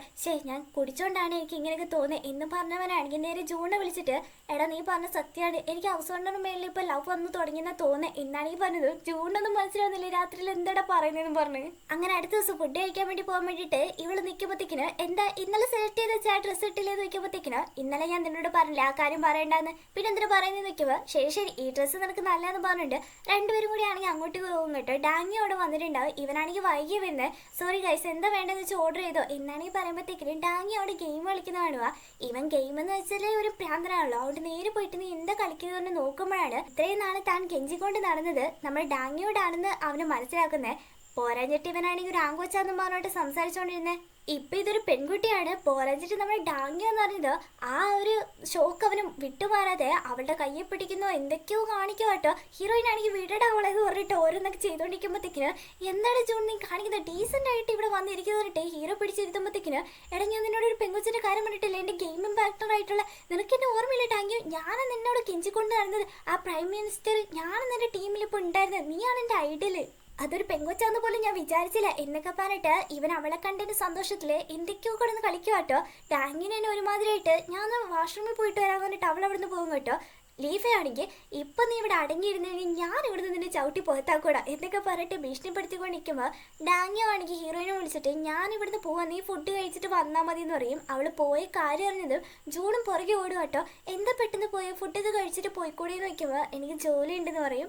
A: ഞാൻ കുടിച്ചോണ്ടാണ് എനിക്ക് ഇങ്ങനെയൊക്കെ തോന്നുന്നത് എന്ന് പറഞ്ഞവനാണെങ്കിൽ നേരെ ജൂണിനെ വിളിച്ചിട്ട് എടാ നീ പറഞ്ഞ സത്യമാണ്, എനിക്ക് അവസരങ്ങളുടെ മേലിൽ ഇപ്പൊ ലവ് വന്നു തുടങ്ങിയെന്നാ തോന്നുന്നത് എന്നാണ് ഈ പറഞ്ഞത്. ജൂണിനൊന്നും മനസ്സിലാവുന്നില്ല രാത്രിയിൽ എന്താടാ പറയുന്നതെന്ന് പറഞ്ഞ്. അങ്ങനെ അടുത്ത ദിവസം ഫുഡ് കഴിക്കാൻ വേണ്ടി പോകാൻ വേണ്ടിയിട്ട് ഇവള് നിൽക്കുമ്പോഴത്തേക്കിന് എന്താ ഇന്നലെ സെലക്ട് ചെയ്ത ഡ്രസ്സ് ഇട്ടില്ലേന്ന് നിൽക്കുമ്പോഴത്തേക്കിന് ഇന്നലെ ഞാൻ നിന്നോട് പറഞ്ഞില്ല ആ കാര്യം പറയണ്ടെന്ന്, പിന്നെ എന്തിനാ പറയുന്നത് നിൽക്കുമ്പോൾ ശരി ഈ ഡ്രസ്സ് നിനക്ക് നല്ലതെന്ന് പറഞ്ഞിട്ടുണ്ട്. രണ്ടുപേരും കൂടി ആണെങ്കിൽ അങ്ങോട്ട് പോകും കേട്ടോ. ഡാങ്ങി അവിടെ വന്നിട്ടുണ്ടാവും. ഇവനാണെങ്കിൽ വൈകി വരുന്നത്. സോറി ഗൈസ്, എന്താ വേണ്ടതെന്ന് വെച്ച് ഓർഡർ ചെയ്തോ എന്നാണെങ്കിൽ പറയുമ്പോഴത്തേക്കിന് ഡാങ്ങി അവിടെ ഗെയിം കളിക്കുന്ന കാണുക. ഇവൻ ഗെയിം എന്ന് വെച്ചാൽ ഒരു പ്രാന്തനാണല്ലോ. അതുകൊണ്ട് നേരെ പോയിട്ട് നീ എന്താ കളിക്കുന്നതെന്ന് നോക്കുമ്പോഴാണ് ഇത്രയും നാളെ താൻ കെഞ്ചിക്കൊണ്ട് നടന്നത് നമ്മൾ ഡാങ്ങിയോടാണെന്ന് അവന് മനസ്സിലാക്കുന്നത്. പോരാഞ്ഞിട്ട് ഇവനാണെങ്കിൽ ഒരു ആങ്കോച്ചാന്ന് പറഞ്ഞിട്ട് സംസാരിച്ചോണ്ടിരുന്നേ. ഇപ്പൊ ഇതൊരു പെൺകുട്ടിയാണ്. പോരാഞ്ഞിട്ട് നമ്മുടെ ഡാങ്ങി എന്ന് പറഞ്ഞത് ആ ഒരു ഷോക്ക് അവന് വിട്ടുമാറാതെ അവളുടെ കയ്യെ പിടിക്കുന്നോ എന്തൊക്കെയോ കാണിക്കുക കേട്ടോ. ഹീറോയിൻ ആണെങ്കിൽ വീടയുടെ അവളെന്ന് പറഞ്ഞിട്ട് ഓരോന്നൊക്കെ ചെയ്തോണ്ടിരിക്കുമ്പോഴത്തേക്കിന് എന്താണ് ജൂൺ നീ കാണിക്കുന്നത്, ഡീസന്റ് ആയിട്ട് ഇവിടെ വന്നിരിക്കുന്നത് പറഞ്ഞിട്ട് ഹീറോ പിടിച്ചിരുത്തുമ്പോഴത്തേക്കിന് എടാ ഞാൻ നിന്നോട് ഒരു പെങ്കുച്ചിന്റെ കാര്യം പറഞ്ഞിട്ടില്ല, എന്റെ ഗെയിമിംഗ് പാർട്ട്ണർ ആയിട്ടുള്ള നിനക്ക് എന്നെ ഓർമ്മയില്ല ഡാങ്ങി, ഞാൻ നിന്നോട് കെഞ്ചിക്കൊണ്ട് നടന്നത് ആ പ്രൈം മിനിസ്റ്റർ, ഞാൻ നിന്റെ ടീമിൽ ഇപ്പൊ ഉണ്ടായിരുന്നത്, നീയാണ് എന്റെ ഐഡല്, അതൊരു പെങ്കൊച്ചാന്ന് പോലും ഞാൻ വിചാരിച്ചില്ല എന്നൊക്കെ പറഞ്ഞിട്ട് ഇവൻ അവളെ കണ്ടതിന്റെ സന്തോഷത്തില് എന്തൊക്കെയോ കിടന്ന് കളിക്കുക കേട്ടോ. ഡാങ്ങിനെ ഒരുമാതിരിയായിട്ട് ഞാൻ വാഷ്റൂമിൽ പോയിട്ട് വരാൻ പറഞ്ഞിട്ട് അവൾ അവിടുന്ന് പോകും കേട്ടോ. ലീഫയാണെങ്കിൽ ഇപ്പം നീ ഇവിടെ അടങ്ങിയിരുന്നെങ്കിൽ ഞാൻ ഇവിടുന്ന് നിന്നെ ചവിട്ടി പുറത്താക്കൂടാ എന്നൊക്കെ പറഞ്ഞിട്ട് ഭീഷണിപ്പെടുത്തിക്കൊണ്ട് നിൽക്കുമ്പോൾ ഡാങ്ങിയോ ആണെങ്കിൽ ഹീറോയിനെ വിളിച്ചിട്ട് ഞാൻ ഇവിടുന്ന് പോവാൻ, നീ ഫുഡ് കഴിച്ചിട്ട് വന്നാൽ മതി എന്ന് പറയും. അവൾ പോയ കാര്യം അറിഞ്ഞതും ജൂണും പുറകെ ഓടും കേട്ടോ. എന്താ പെട്ടെന്ന് പോയി ഫുഡൊക്കെ കഴിച്ചിട്ട് പോയിക്കൂടിയെന്ന് വയ്ക്കുമ്പോൾ എനിക്ക് ജോലി ഉണ്ടെന്ന് പറയും.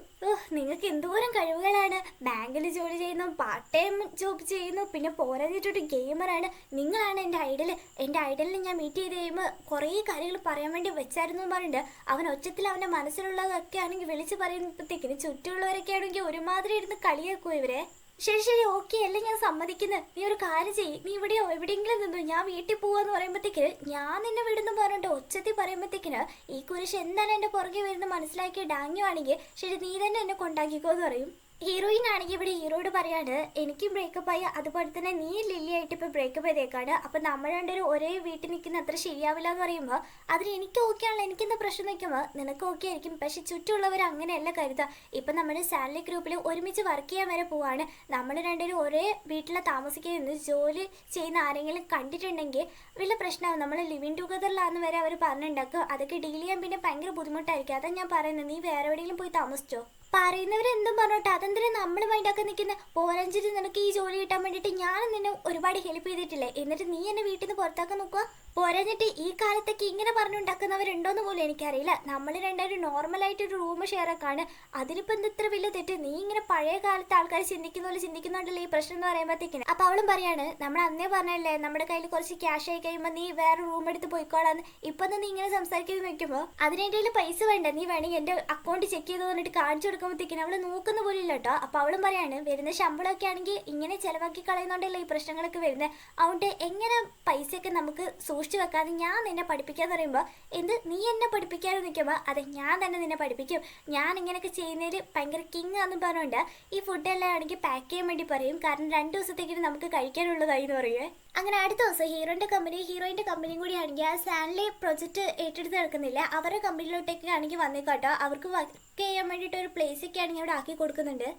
A: നിങ്ങൾക്ക് എന്തോരം കഴിവുകളാണ്, ബാങ്കിൽ ജോലി ചെയ്യുന്നു, പാർട്ട് ടൈം ജോബ് ചെയ്യുന്നു, പിന്നെ പോരാഞ്ഞിട്ടൊരു ഗെയിമറാണ്, നിങ്ങളാണ് എൻ്റെ ഐഡൽ, എൻ്റെ ഐഡലിനെ ഞാൻ മീറ്റ് ചെയ്ത് കഴിയുമ്പോൾ കുറേ കാര്യങ്ങൾ പറയാൻ വേണ്ടി വെച്ചായിരുന്നു എന്ന് പറഞ്ഞിട്ട് അവൻ ഒച്ചത്തിൽ അവന്റെ മനസ്സിലുള്ളതൊക്കെ ആണെങ്കിൽ വിളിച്ചു പറയുമ്പോഴത്തേക്കിന് ചുറ്റുമുള്ളവരൊക്കെ ആണെങ്കിൽ ഒരുമാതിരി ഇരുന്ന് കളിയാക്കും ഇവരെ. ശരി ഓക്കെ അല്ലേ, ഞാൻ സമ്മതിക്കുന്നത്, നീ ഒരു കാര്യം ചെയ്യ്, നീ ഇവിടെയോ എവിടെയെങ്കിലും നിന്നു, ഞാൻ വീട്ടിൽ പോവാന്ന് പറയുമ്പോഴത്തേക്ക് ഞാൻ നിന്നെ വിടുന്നു പറഞ്ഞിട്ട് ഒച്ചത്തിൽ പറയുമ്പോഴത്തേക്കിന് ഈ കുരിശ് എന്താണ് എന്റെ പുറകെ വരുന്ന മനസ്സിലാക്കിയ ഡാങ്ങിയോ ആണെങ്കിൽ ശരി നീ തന്നെ എന്നെ കൊണ്ടാക്കിക്കോ എന്ന് പറയും. ഹീറോയിൻ ആണെങ്കിൽ ഇവിടെ ഹീറോയോട് പറയാണ് എനിക്ക് ബ്രേക്കപ്പ് ആയി, അതുപോലെ തന്നെ നീ ലില്ലി ആയിട്ട് ഇപ്പൊ ബ്രേക്കപ്പ് ചെയ്തേക്കാണ്, അപ്പൊ നമ്മൾ രണ്ടുപേരും ഒരേ വീട്ടിൽ നിൽക്കുന്ന അത്ര ശരിയാവില്ല എന്ന് പറയുമ്പോൾ അതിന് എനിക്ക് ഓക്കെ ആണല്ലോ, എനിക്കെന്താ പ്രശ്നം നിൽക്കുമ്പോൾ നിനക്ക് ഓക്കെ ആയിരിക്കും, പക്ഷെ ചുറ്റുമുള്ളവർ അങ്ങനെയല്ല കരുതുക. ഇപ്പൊ നമ്മുടെ സാലറി ഗ്രൂപ്പിൽ ഒരുമിച്ച് വർക്ക് ചെയ്യാൻ വരെ പോവാണ്, നമ്മൾ രണ്ടുപേരും ഒരേ വീട്ടിലെ താമസിക്കുന്ന ജോലി ചെയ്യുന്ന ആരെങ്കിലും കണ്ടിട്ടുണ്ടെങ്കിൽ വലിയ പ്രശ്നമാകും, നമ്മൾ ലിവിങ് ടുഗദറിലാന്ന് വരെ അവർ പറഞ്ഞിട്ടുണ്ടാക്കും, അതൊക്കെ ഡീൽ ചെയ്യാൻ പിന്നെ ഭയങ്കര ബുദ്ധിമുട്ടായിരിക്കും. അതാ ഞാൻ പറയുന്നത്, നീ വേറെ എവിടെയെങ്കിലും പോയി താമസിച്ചോ. പറയുന്നവരെന്തും പറഞ്ഞോട്ടെ, അതെന്തിനാ നമ്മൾ മൈൻഡാക്കാൻ നിൽക്കുന്ന, പോരഞ്ചിട്ട് നിനക്ക് ഈ ജോലി കിട്ടാൻ വേണ്ടിയിട്ട് ഞാൻ നിന്നെ ഒരുപാട് ഹെൽപ്പ് ചെയ്തിട്ടില്ലേ, എന്നിട്ട് നീ എന്നെ വീട്ടിൽ നിന്ന് പുറത്താക്കാൻ നോക്കുക. പോരാഞ്ഞിട്ട് ഈ കാലത്തൊക്കെ ഇങ്ങനെ പറഞ്ഞുണ്ടാക്കുന്നവരുണ്ടോന്ന് പോലും എനിക്കറിയില്ല. നമ്മൾ രണ്ടുപേരും നോർമലായിട്ടൊരു റൂം ഷെയർ ആക്കാണ്, അതിനിപ്പോൾ എന്ത് ഇത്ര വലിയ തെറ്റ്, നീ ഇങ്ങനെ പഴയ കാലത്ത് ആൾക്കാർ ചിന്തിക്കുന്ന പോലെ ചിന്തിക്കുന്നുണ്ടല്ലോ ഈ പ്രശ്നം എന്ന് പറയുമ്പോഴത്തേക്കിന്. അപ്പൊ അവളും പറയാണ് നമ്മൾ അന്നേ പറഞ്ഞല്ലേ നമ്മുടെ കയ്യിൽ കുറച്ച് ക്യാഷ് ആയി കഴിയുമ്പോൾ നീ വേറെ റൂം എടുത്ത് പോയിക്കോളാന്ന്, ഇപ്പൊ നീ ഇങ്ങനെ സംസാരിക്കുന്നത് വെക്കുമ്പോൾ അതിനെന്തെങ്കിലും പൈസ വേണ്ട, നീ വേണമെങ്കിൽ എന്റെ അക്കൗണ്ട് ചെക്ക് ചെയ്ത് പറഞ്ഞിട്ട് കാണിച്ചു നടക്കുമ്പോഴത്തേക്കിനും അവള് നോക്കുന്ന പോലും ഇല്ല കേട്ടോ. അപ്പൊ അവളും പറയാണ് വരുന്ന ശമ്പളമൊക്കെ ആണെങ്കിൽ ഇങ്ങനെ ചെലവാക്കി കളയുന്നോണ്ടല്ലേ ഈ പ്രശ്നങ്ങളൊക്കെ വരുന്നത്. അതുകൊണ്ട് എങ്ങനെ പൈസയൊക്കെ നമുക്ക് സൂക്ഷിച്ചു വെക്കാതെ ഞാൻ നിന്നെ പഠിപ്പിക്കാന്ന് പറയുമ്പോൾ എന്ത് നീ എന്നെ പഠിപ്പിക്കാതെ നിൽക്കുമ്പോൾ അതെ ഞാൻ തന്നെ നിന്നെ പഠിപ്പിക്കും, ഞാൻ ഇങ്ങനെയൊക്കെ ചെയ്യുന്നതിൽ ഭയങ്കര കിങ് ആണെന്ന് പറഞ്ഞുകൊണ്ട് ഈ ഫുഡെല്ലാം ആണെങ്കിൽ പാക്ക് ചെയ്യാൻ വേണ്ടി പറയും. കാരണം 2 ദിവസത്തേക്കിന് നമുക്ക് കഴിക്കാനുള്ളതായി എന്ന് പറയുവേ. അങ്ങനെ അടുത്ത ദിവസം ഹീറോയിൻ്റെ കമ്പനിയും കൂടി ആണെങ്കിൽ ആ സാൻലി പ്രൊജക്റ്റ് ഏറ്റെടുത്ത് നടക്കുന്നില്ല, അവരുടെ കമ്പനിയിലോട്ടേക്ക് ആണെങ്കിൽ വന്നേക്കാട്ടോ. അവർക്ക് വർക്ക് ചെയ്യാൻ വേണ്ടിയിട്ട് ഒരു പ്ലേസൊക്കെ ആണെങ്കിൽ അവിടെ ആക്കി കൊടുക്കുന്നുണ്ട്.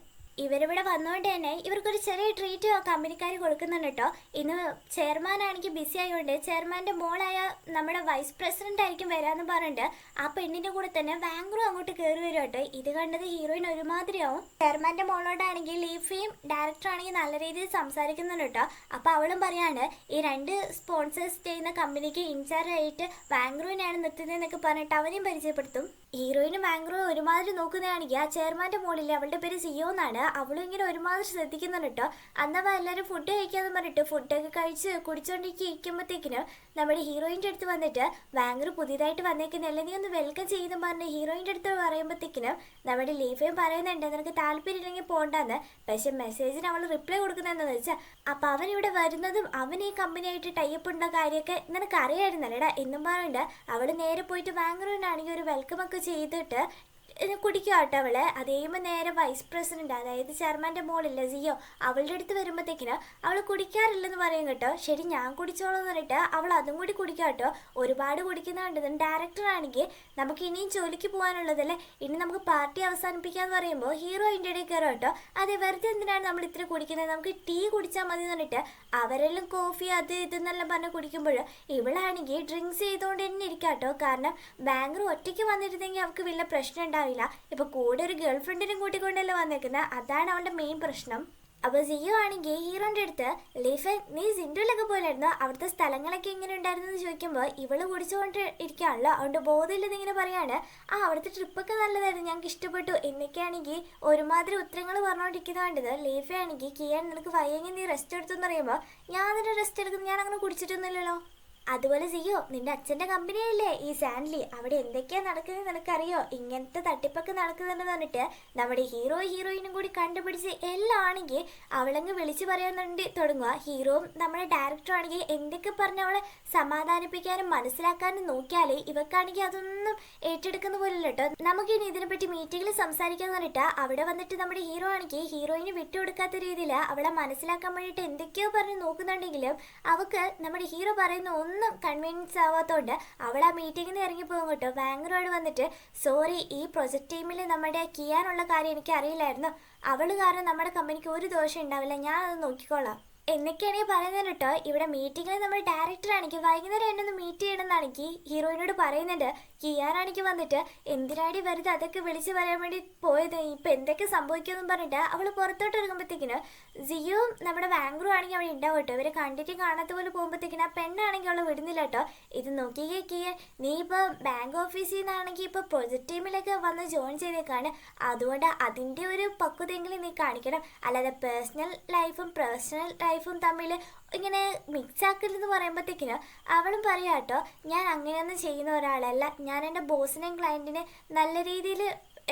A: ഇവരിവിടെ വന്നുകൊണ്ട് തന്നെ ഇവർക്കൊരു ചെറിയ ട്രീറ്റ് കമ്പനിക്കാർ കൊടുക്കുന്നുണ്ട് കേട്ടോ. ഇന്ന് ചെയർമാനാണെങ്കിൽ ബിസി ആയതുകൊണ്ട് ചെയർമാൻ്റെ മോളായ നമ്മുടെ വൈസ് പ്രസിഡന്റ് ആയിരിക്കും വരാമെന്ന് പറഞ്ഞിട്ട് ആ പെണ്ണിൻ്റെ കൂടെ തന്നെ വാങ്ക്രു അങ്ങോട്ട് കയറി വരും കേട്ടോ. ഇത് കണ്ടത് ഹീറോയിൻ ഒരുമാതിരിയാവും. ചെയർമാൻ്റെ മോളോടാണെങ്കിൽ ലീഫയും ഡയറക്ടറാണെങ്കിൽ നല്ല രീതിയിൽ സംസാരിക്കുന്നുണ്ട് കേട്ടോ. അപ്പോൾ അവളും പറയാണ് ഈ 2 സ്പോൺസേഴ്സ് ചെയ്യുന്ന കമ്പനിക്ക് ഇൻചാർജ് ആയിട്ട് വാങ്ക്രുവിനെയാണ് നിർത്തുന്നതെന്നൊക്കെ പറഞ്ഞിട്ട് അവനെയും പരിചയപ്പെടുത്തും. ഹീറോയിനും വാങ്ക്രുവും ഒരുമാതിരി നോക്കുന്നതാണെങ്കിൽ ആ ചെയർമാൻ്റെ മോളില്ലേ അവളുടെ പേര് സിയോ എന്നാണ്. അവളും ഇങ്ങനെ ഒരുമാതിരി ശ്രദ്ധിക്കുന്നുണ്ട് കേട്ടോ. അന്നവ എല്ലാവരും ഫുഡ് കഴിക്കാന്ന് പറഞ്ഞിട്ട് ഫുഡൊക്കെ കഴിച്ച് കുടിച്ചോണ്ടിരിക്കുമ്പോഴത്തേക്കിനും നമ്മുടെ ഹീറോയിൻ്റെ അടുത്ത് വന്നിട്ട് വാങ്ക്രു പുതിയതായിട്ട് വന്നേക്കുന്നല്ലേ നീ ഒന്ന് വെൽക്കം ചെയ്യുന്നു പറഞ്ഞ് ഹീറോയിൻ്റെ അടുത്ത് പറയുമ്പോഴത്തേക്കിനും നമ്മുടെ ലീഫയും പറയുന്നുണ്ട് നിനക്ക് താല്പര്യം ഇല്ലെങ്കിൽ പോകണ്ടെന്ന്. പക്ഷെ മെസ്സേജിന് അവൾ റിപ്ലൈ കൊടുക്കുന്നതെന്ന് വെച്ചാൽ അപ്പം അവൻ ഇവിടെ വരുന്നതും അവൻ ഈ കമ്പനിയായിട്ട് ടൈപ്പ് ഉണ്ട കാര്യമൊക്കെ നിനക്ക് അറിയായിരുന്നല്ലേടാ എന്നും പറഞ്ഞിട്ട് അവൾ നേരെ പോയിട്ട് വാങ്ക്രുവിനാണെങ്കിൽ ഒരു വെൽക്കം ഒക്കെ ചെയ്തിട്ട് കുടിക്കുക കേട്ടോ അവള്. അത് കഴിയുമ്പോൾ നേരെ വൈസ് പ്രസിഡന്റ് അതായത് ചെയർമാൻ്റെ മോളില്ല സിയോ അവളുടെ അടുത്ത് വരുമ്പോഴത്തേക്കിന് അവൾ കുടിക്കാറില്ലെന്ന് പറയും കേട്ടോ. ശരി ഞാൻ കുടിച്ചോളൂ എന്ന് പറഞ്ഞിട്ട് അവൾ അതും കൂടി കുടിക്കുക കേട്ടോ. ഒരുപാട് കുടിക്കുന്ന കണ്ടത് ഡയറക്ടറാണെങ്കിൽ നമുക്ക് ഇനിയും ജോലിക്ക് പോകാനുള്ളതല്ലേ, ഇനി നമുക്ക് പാർട്ടി അവസാനിപ്പിക്കാന്ന് പറയുമ്പോൾ ഹീറോ അതിൻ്റെ ഇടയിൽ കയറും കേട്ടോ. അതെ വെറുതെ എന്തിനാണ് നമ്മൾ ഇത്ര കുടിക്കുന്നത്, നമുക്ക് ടീ കുടിച്ചാൽ മതി എന്ന് പറഞ്ഞിട്ട് അവരെല്ലാം കോഫി അത് ഇതെന്നെല്ലാം പറഞ്ഞ് കുടിക്കുമ്പോൾ ഇവളാണെങ്കിൽ ഡ്രിങ്ക്സ് ചെയ്തുകൊണ്ട് തന്നെ ഇരിക്കുക കേട്ടോ. കാരണം ബാംഗ്ലൂർ ഒറ്റയ്ക്ക് വന്നിരുന്നെങ്കിൽ അവൾക്ക് വലിയ പ്രശ്നം ഉണ്ടാവില്ല. ഇപ്പൊ കൂടെ ഒരു ഗേൾ ഫ്രണ്ടിനും കൂട്ടിക്കൊണ്ടല്ലേ വന്നേക്കുന്നത്, അതാണ് അവളുടെ മെയിൻ പ്രശ്നം. അപ്പോൾ സിയോ ആണെങ്കിൽ ഹീറോൻ്റെ അടുത്ത് ലീഫൻ നീ സിൻഡുവിലൊക്കെ പോലായിരുന്നു, അവിടുത്തെ സ്ഥലങ്ങളൊക്കെ എങ്ങനെ ഉണ്ടായിരുന്നു എന്ന് ചോദിക്കുമ്പോൾ ഇവള് കുടിച്ചുകൊണ്ട് ഇരിക്കുകയാണല്ലോ, അതുകൊണ്ട് ബോധമില്ലെന്ന് ഇങ്ങനെ പറയാണ്. അവിടുത്തെ ട്രിപ്പൊക്കെ നല്ലതായിരുന്നു, ഞങ്ങൾക്ക് ഇഷ്ടപ്പെട്ടു എന്നൊക്കെയാണെങ്കിൽ ഒരുമാതിരി ഉത്തരങ്ങൾ പറഞ്ഞുകൊണ്ടിരിക്കുന്നത് കണ്ടത്. ലീഫയാണെങ്കിൽ കിയാൻ നിനക്ക് വയ്യെങ്കിൽ നീ റെസ്റ്റ് എടുത്തെന്ന് പറയുമ്പോൾ ഞാൻ അതിൻ്റെ റെസ്റ്റ് എടുക്കുന്നു, ഞാൻ അങ്ങനെ കുടിച്ചിട്ടൊന്നുമില്ലല്ലോ. അതുപോലെ സിയോ നിന്റെ അച്ഛൻ്റെ കമ്പനിയല്ലേ ഈ സാൻലി, അവിടെ എന്തൊക്കെയാണ് നടക്കുന്നത് നിനക്കറിയോ, ഇങ്ങനത്തെ തട്ടിപ്പൊക്കെ നടക്കുന്നുണ്ടെന്ന് പറഞ്ഞിട്ട് നമ്മുടെ ഹീറോയിനും കൂടി കണ്ടുപിടിച്ച് എല്ലാം ആണെങ്കിൽ അവളങ്ങ് വിളിച്ച് പറയാൻ തുടങ്ങുക. ഹീറോയും നമ്മുടെ ഡയറക്ടറും ആണെങ്കിൽ എന്തൊക്കെ പറഞ്ഞ് അവളെ സമാധാനിപ്പിക്കാനും മനസ്സിലാക്കാനും നോക്കിയാലേ ഇവക്കാണെങ്കിൽ അതൊന്നും ഏറ്റെടുക്കുന്ന പോലില്ല കേട്ടോ. നമുക്കിനി ഇതിനെപ്പറ്റി മീറ്റിങ്ങിൽ സംസാരിക്കാന്ന് പറഞ്ഞിട്ട് അവിടെ വന്നിട്ട് നമ്മുടെ ഹീറോ ആണെങ്കിൽ ഹീറോയിന് വിട്ടുകൊടുക്കാത്ത രീതിയിൽ അവളെ മനസ്സിലാക്കാൻ വേണ്ടിയിട്ട് എന്തൊക്കെയോ പറഞ്ഞ് നോക്കുന്നുണ്ടെങ്കിലും അവൾക്ക് നമ്മുടെ ഹീറോ പറയുന്ന ഒന്നും കൺവീനിയൻസ് ആവാത്തതുകൊണ്ട് അവൾ ആ മീറ്റിങ്ങിൽ നിന്ന് ഇറങ്ങിപ്പോകും കേട്ടോ. ബാംഗ്ലൂരോട് വന്നിട്ട് സോറി ഈ പ്രൊജക്ട് ടീമിൽ നമ്മുടെ കിയാനുള്ള കാര്യം എനിക്ക് അറിയില്ലായിരുന്നു, അവൾ കാരണം നമ്മുടെ കമ്പനിക്ക് ഒരു ദോഷം ഉണ്ടാവില്ല, ഞാൻ അത് നോക്കിക്കോളാം എന്നൊക്കെയാണെങ്കിൽ പറയുന്നത് കേട്ടോ. ഇവിടെ മീറ്റിങ്ങിൽ നമ്മുടെ ഡയറക്ടറാണെങ്കിൽ വൈകുന്നേരം എന്നെ ഒന്ന് മീറ്റ് ചെയ്യണമെന്നാണെങ്കിൽ ഹീറോയിനോട് പറയുന്നുണ്ട്. കിയാനാണെങ്കിൽ വന്നിട്ട് എന്തിനാടി വെറുതെ അതൊക്കെ വിളിച്ച് പറയാൻ വേണ്ടി പോയത്, ഇപ്പം എന്തൊക്കെ സംഭവിക്കുമെന്നും പറഞ്ഞിട്ട് അവൾ പുറത്തോട്ട് ഇറങ്ങുമ്പോഴത്തേക്കിന് സിയോയും നമ്മുടെ വാങ്ക്രു ആണെങ്കിൽ അവിടെ ഉണ്ടാവും കേട്ടോ. ഇവരെ കണ്ടിട്ട് കാണാത്ത പോലെ പോകുമ്പോഴത്തേക്കിന് ആ പെണ്ണാണെങ്കിൽ അവളെ വിടുന്നില്ല കേട്ടോ. ഇത് നോക്കിയേ കിയാൻ നീ ഇപ്പോൾ ബാങ്ക് ഓഫീസിൽ നിന്നാണെങ്കിൽ ഇപ്പോൾ പ്രൊജക്ട് ടീമിലൊക്കെ വന്ന് ജോയിൻ ചെയ്തേക്കാണ്, അതുകൊണ്ട് അതിൻ്റെ ഒരു പക്വതയെങ്കിലും നീ കാണിക്കണം, അല്ലാതെ പേഴ്സണൽ ലൈഫും തമ്മിൽ ഇങ്ങനെ മിക്സ് ആക്കരുതെന്ന് പറയുമ്പോഴത്തേക്കിന് അവളും പറയാം കേട്ടോ ഞാൻ അങ്ങനെയൊന്നും ചെയ്യുന്ന ഒരാളല്ല, ഞാൻ എൻ്റെ ബോസിനെയും ക്ലയൻറ്റിനെ നല്ല രീതിയിൽ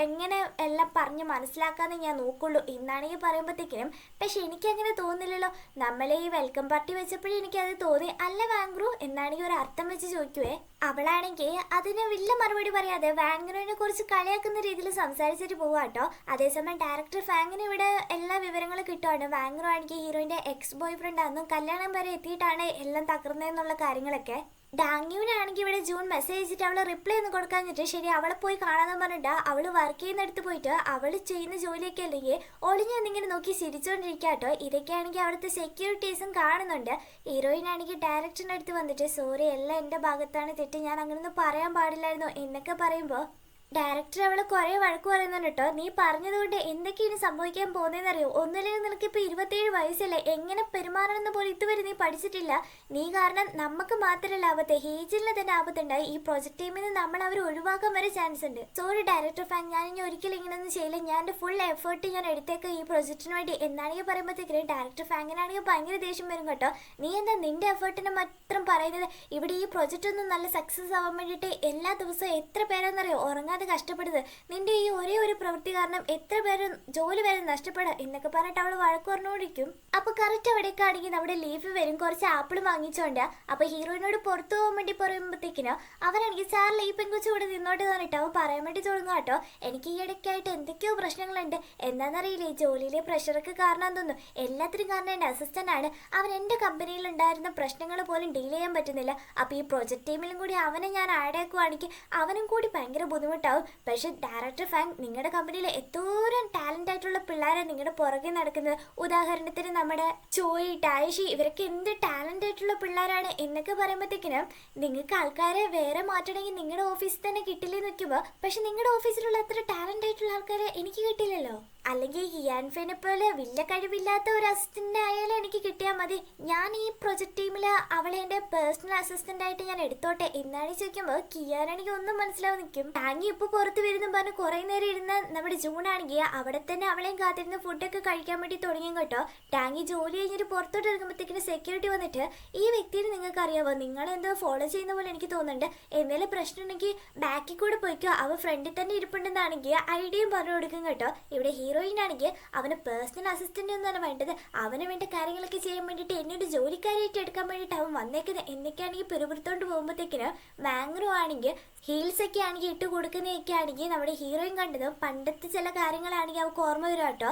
A: എങ്ങനെ എല്ലാം പറഞ്ഞ് മനസ്സിലാക്കാന്ന് ഞാൻ നോക്കുള്ളൂ എന്നാണെങ്കിൽ പറയുമ്പോഴത്തേക്കിനും പക്ഷെ എനിക്കങ്ങനെ തോന്നില്ലല്ലോ, നമ്മളെ ഈ വെൽക്കം പാർട്ടി വെച്ചപ്പോഴും എനിക്കത് തോന്നി അല്ല വാങ്ക്രു എന്നാണെങ്കിൽ ഒരു അർത്ഥം വെച്ച് ചോദിക്കുവേ. അവളാണെങ്കിൽ അതിന് വലിയ മറുപടി പറയാതെ വാങ്ക്രുവിനെ കുറിച്ച് കളിയാക്കുന്ന രീതിയിൽ സംസാരിച്ചിട്ട് പോവാട്ടോ. അതേസമയം ഡയറക്ടർ ഫാങ്ങിന് ഇവിടെ എല്ലാ വിവരങ്ങളും കിട്ടുവാണ്. വാങ്ക്രു ആണെങ്കിൽ ഹീറോയിൻ്റെ എക്സ് ബോയ് ഫ്രണ്ട് ആണെന്നും കല്യാണം വരെ എത്തിയിട്ടാണ് എല്ലാം തകർന്നതെന്നുള്ള കാര്യങ്ങളൊക്കെ. ഡാങ്യുവിനാണെങ്കിൽ ഇവിടെ ജൂൺ മെസ്സേജ് അയച്ചിട്ട് അവളെ റിപ്ലൈ ഒന്നും കൊടുക്കാഞ്ഞിട്ട് ശരി അവളെ പോയി കാണാമെന്ന് പറഞ്ഞിട്ട് അവൾ വർക്ക് ചെയ്യുന്നിടത്ത് പോയിട്ട് അവൾ ചെയ്യുന്ന ജോലിയൊക്കെ അല്ലെങ്കിൽ ഒളിഞ്ഞു വന്നിങ്ങനെ നോക്കി ചിരിച്ചുകൊണ്ടിരിക്കാട്ടോ. ഇതൊക്കെയാണെങ്കിൽ അവിടുത്തെ സെക്യൂരിറ്റീസും കാണുന്നുണ്ട്. ഹീറോയിനാണെങ്കിൽ ഡയറക്ടറിൻ്റെ അടുത്ത് വന്നിട്ട് സോറി എല്ലാം എൻ്റെ ഭാഗത്താണ് തെറ്റ്, ഞാൻ അങ്ങനെയൊന്നും പറയാൻ പാടില്ലായിരുന്നു എന്നൊക്കെ പറയുമ്പോൾ ഡയറക്ടർ അവളെ കുറേ വഴക്ക് പറയുന്നുണ്ട് കേട്ടോ. നീ പറഞ്ഞതുകൊണ്ട് എന്തൊക്കെയാണ് സംഭവിക്കാൻ പോകുന്നതെന്നറിയോ, ഒന്നുമില്ലെങ്കിൽ നിനക്കിപ്പോൾ 27 വയസ്സല്ലേ, എങ്ങനെ പെരുമാറണമെന്ന് പോലും ഇതുവരെ നീ പഠിച്ചിട്ടില്ല, നീ കാരണം നമുക്ക് മാത്രമല്ല ആപത്ത് ഹേജിലിന് തന്നെ ആപത്തുണ്ടായി, ഈ പ്രൊജക്ട് ടീമിൽ നിന്ന് നമ്മൾ അവർ ഒഴിവാക്കാൻ വരെ ചാൻസ് ഉണ്ട്. സോറി ഡയറക്ടർ ഫാൻ ഞാൻ ഇനി ഒരിക്കലും ഇങ്ങനെയൊന്നും ചെയ്യില്ല, ഞാൻ എൻ്റെ ഫുൾ എഫേർട്ട് ഞാൻ എടുത്തേക്കാം ഈ പ്രൊജക്റ്റിന് വേണ്ടി എന്നാണെങ്കിൽ പറയുമ്പോഴത്തേക്കും ഡയറക്ടർ ഫാങ്ങിനാണെങ്കിൽ ഭയങ്കര ദേഷ്യം വരും കേട്ടോ. നീ എന്താ നിന്റെ എഫേർട്ടിനെ മാത്രം പറയുന്നത്, ഇവിടെ ഈ പ്രൊജക്റ്റ് ഒന്നും നല്ല സക്സസ് ആവാൻ വേണ്ടിയിട്ട് എല്ലാ ദിവസവും എത്ര പേരാണെന്നറിയോ ഉറങ്ങാതെ അത് കഷ്ടപ്പെടുന്നത്. നിന്റെ ഈ ഒരേ ഒരു പ്രവൃത്തി കാരണം എത്ര പേര് ജോലി വരെ നഷ്ടപ്പെടുക എന്നൊക്കെ പറഞ്ഞിട്ട് അവൾ വഴക്ക് പറഞ്ഞുകൊണ്ടിരിക്കും. അപ്പൊ കറക്റ്റ് അവിടേക്കാണെങ്കിൽ നമ്മുടെ ലീഫ് വരും കുറച്ച് ആപ്പിൾ വാങ്ങിച്ചോണ്ട്. അപ്പൊ ഹീറോയിനോട് പുറത്തു പോകാൻ വേണ്ടി പറയുമ്പോഴത്തേക്കിനോ അവനാണെങ്കിൽ സാറിൽ ഈ പെങ്കുച്ചു കൂടെ നിന്നോട്ട് തന്നിട്ട് അവൻ പറയാൻ വേണ്ടി തുടങ്ങുക കേട്ടോ. എനിക്ക് ഈ ഇടയ്ക്കായിട്ട് എന്തൊക്കെയോ പ്രശ്നങ്ങളുണ്ട്, എന്താണെന്നറിയില്ലേ, ജോലിയിലെ പ്രഷറൊക്കെ കാരണം തോന്നുന്നു. എല്ലാത്തിനും കാരണം എൻ്റെ അസിസ്റ്റന്റ് ആണ്. അവൻ എൻ്റെ കമ്പനിയിൽ ഉണ്ടായിരുന്ന പ്രശ്നങ്ങൾ പോലും ഡീൽ ചെയ്യാൻ പറ്റുന്നില്ല. അപ്പൊ ഈ പ്രൊജക്ട് ടീമിലും കൂടി അവനെ ഞാൻ ആഡാക്കുവാണെങ്കിൽ അവനും കൂടി ഭയങ്കര ബുദ്ധിമുട്ടാവും. പക്ഷെ ഡയറക്ടർ ഫാങ്, നിങ്ങളുടെ കമ്പനിയിൽ എത്തോരം ടാലന്റ് ആയിട്ടുള്ള പിള്ളേരെ നിങ്ങളുടെ പുറകെ നടക്കുന്നത്. ഉദാഹരണത്തിന് നമ്മുടെ ചോയ്, ടായിഷി, ഇവരൊക്കെ എന്ത് ടാലന്റ് ആയിട്ടുള്ള പിള്ളേരാണ് എന്നൊക്കെ പറയുമ്പോഴത്തേക്കിനും നിങ്ങൾക്ക് ആൾക്കാരെ വേറെ മാറ്റണമെങ്കിൽ നിങ്ങളുടെ ഓഫീസിൽ തന്നെ കിട്ടില്ലെന്ന് വെക്കുമ്പോൾ, പക്ഷെ നിങ്ങളുടെ ഓഫീസിലുള്ള അത്ര ടാലന്റ് ആയിട്ടുള്ള ആൾക്കാരെ എനിക്ക് കിട്ടില്ലല്ലോ. അല്ലെങ്കിൽ ഹിയാൻഫിനെ പോലെ വലിയ കഴിവില്ലാത്ത ഒരു അസിസ്റ്റന്റ് ആയാലും എനിക്ക് കിട്ടിയാൽ മതി. ഞാൻ ഈ പ്രൊജക്ട് ടീമിൽ അവളെ എൻ്റെ പേഴ്സണൽ അസിസ്റ്റന്റ് ആയിട്ട് ഞാൻ എടുത്തോട്ടെ എന്നാണ് ചോദിക്കുമ്പോൾ കിയാനാണെങ്കിൽ ഒന്നും മനസ്സിലാവും നിൽക്കും. ടാങ്ങി ഇപ്പൊ പുറത്ത് വരുന്നു പറഞ്ഞ് കുറെ നേരം ഇരുന്ന് നമ്മുടെ ജൂൺ ആണെങ്കിൽ അവിടെ തന്നെ അവളെയും കാത്തിരുന്ന് ഫുഡൊക്കെ കഴിക്കാൻ വേണ്ടി തുടങ്ങിയും കേട്ടോ. ടാങ്ങി ജോലി കഴിഞ്ഞിട്ട് പുറത്തോട്ട് ഇറങ്ങുമ്പോഴത്തേക്കിന് സെക്യൂരിറ്റി വന്നിട്ട്, ഈ വ്യക്തിയെ നിങ്ങൾക്ക് അറിയാവോ, നിങ്ങളെന്തോ ഫോളോ ചെയ്യുന്ന പോലെ എനിക്ക് തോന്നുന്നുണ്ട്, എന്തെങ്കിലും പ്രശ്നം ഉണ്ടെങ്കിൽ ബാക്കിൽ കൂടെ പോയിക്കോ, അവ ഫ്രണ്ടിൽ തന്നെ ഇരിപ്പുണ്ടെന്നാണെങ്കിൽ ഐഡിയയും പറഞ്ഞു കൊടുക്കും കേട്ടോ. ഇവിടെ ഹീറോയിനാണെങ്കിൽ അവന് പേഴ്സണൽ അസിസ്റ്റന്റ് ഒന്നല്ല വേണ്ടത്, അവന് വേണ്ട കാര്യങ്ങളൊക്കെ ചെയ്യാൻ വേണ്ടിയിട്ട് എന്നോട് ജോലിക്കാരായിട്ട് എടുക്കാൻ വേണ്ടിയിട്ട് അവൻ വന്നേക്കുന്നത് എന്നൊക്കെയാണെങ്കിൽ പിറുപിറുത്തോണ്ട് പോകുമ്പോഴത്തേക്കിന് വാങ്ങറോ ആണെങ്കിൽ ഹീൽസ് ഒക്കെ ആണെങ്കിൽ ഇട്ട് കൊടുക്കുന്നതൊക്കെ ആണെങ്കിൽ നമ്മുടെ ഹീറോയിൻ കണ്ടത് പണ്ടത്തെ ചില കാര്യങ്ങളാണെങ്കിൽ അവൾക്ക് ഓർമ്മ വരും കേട്ടോ.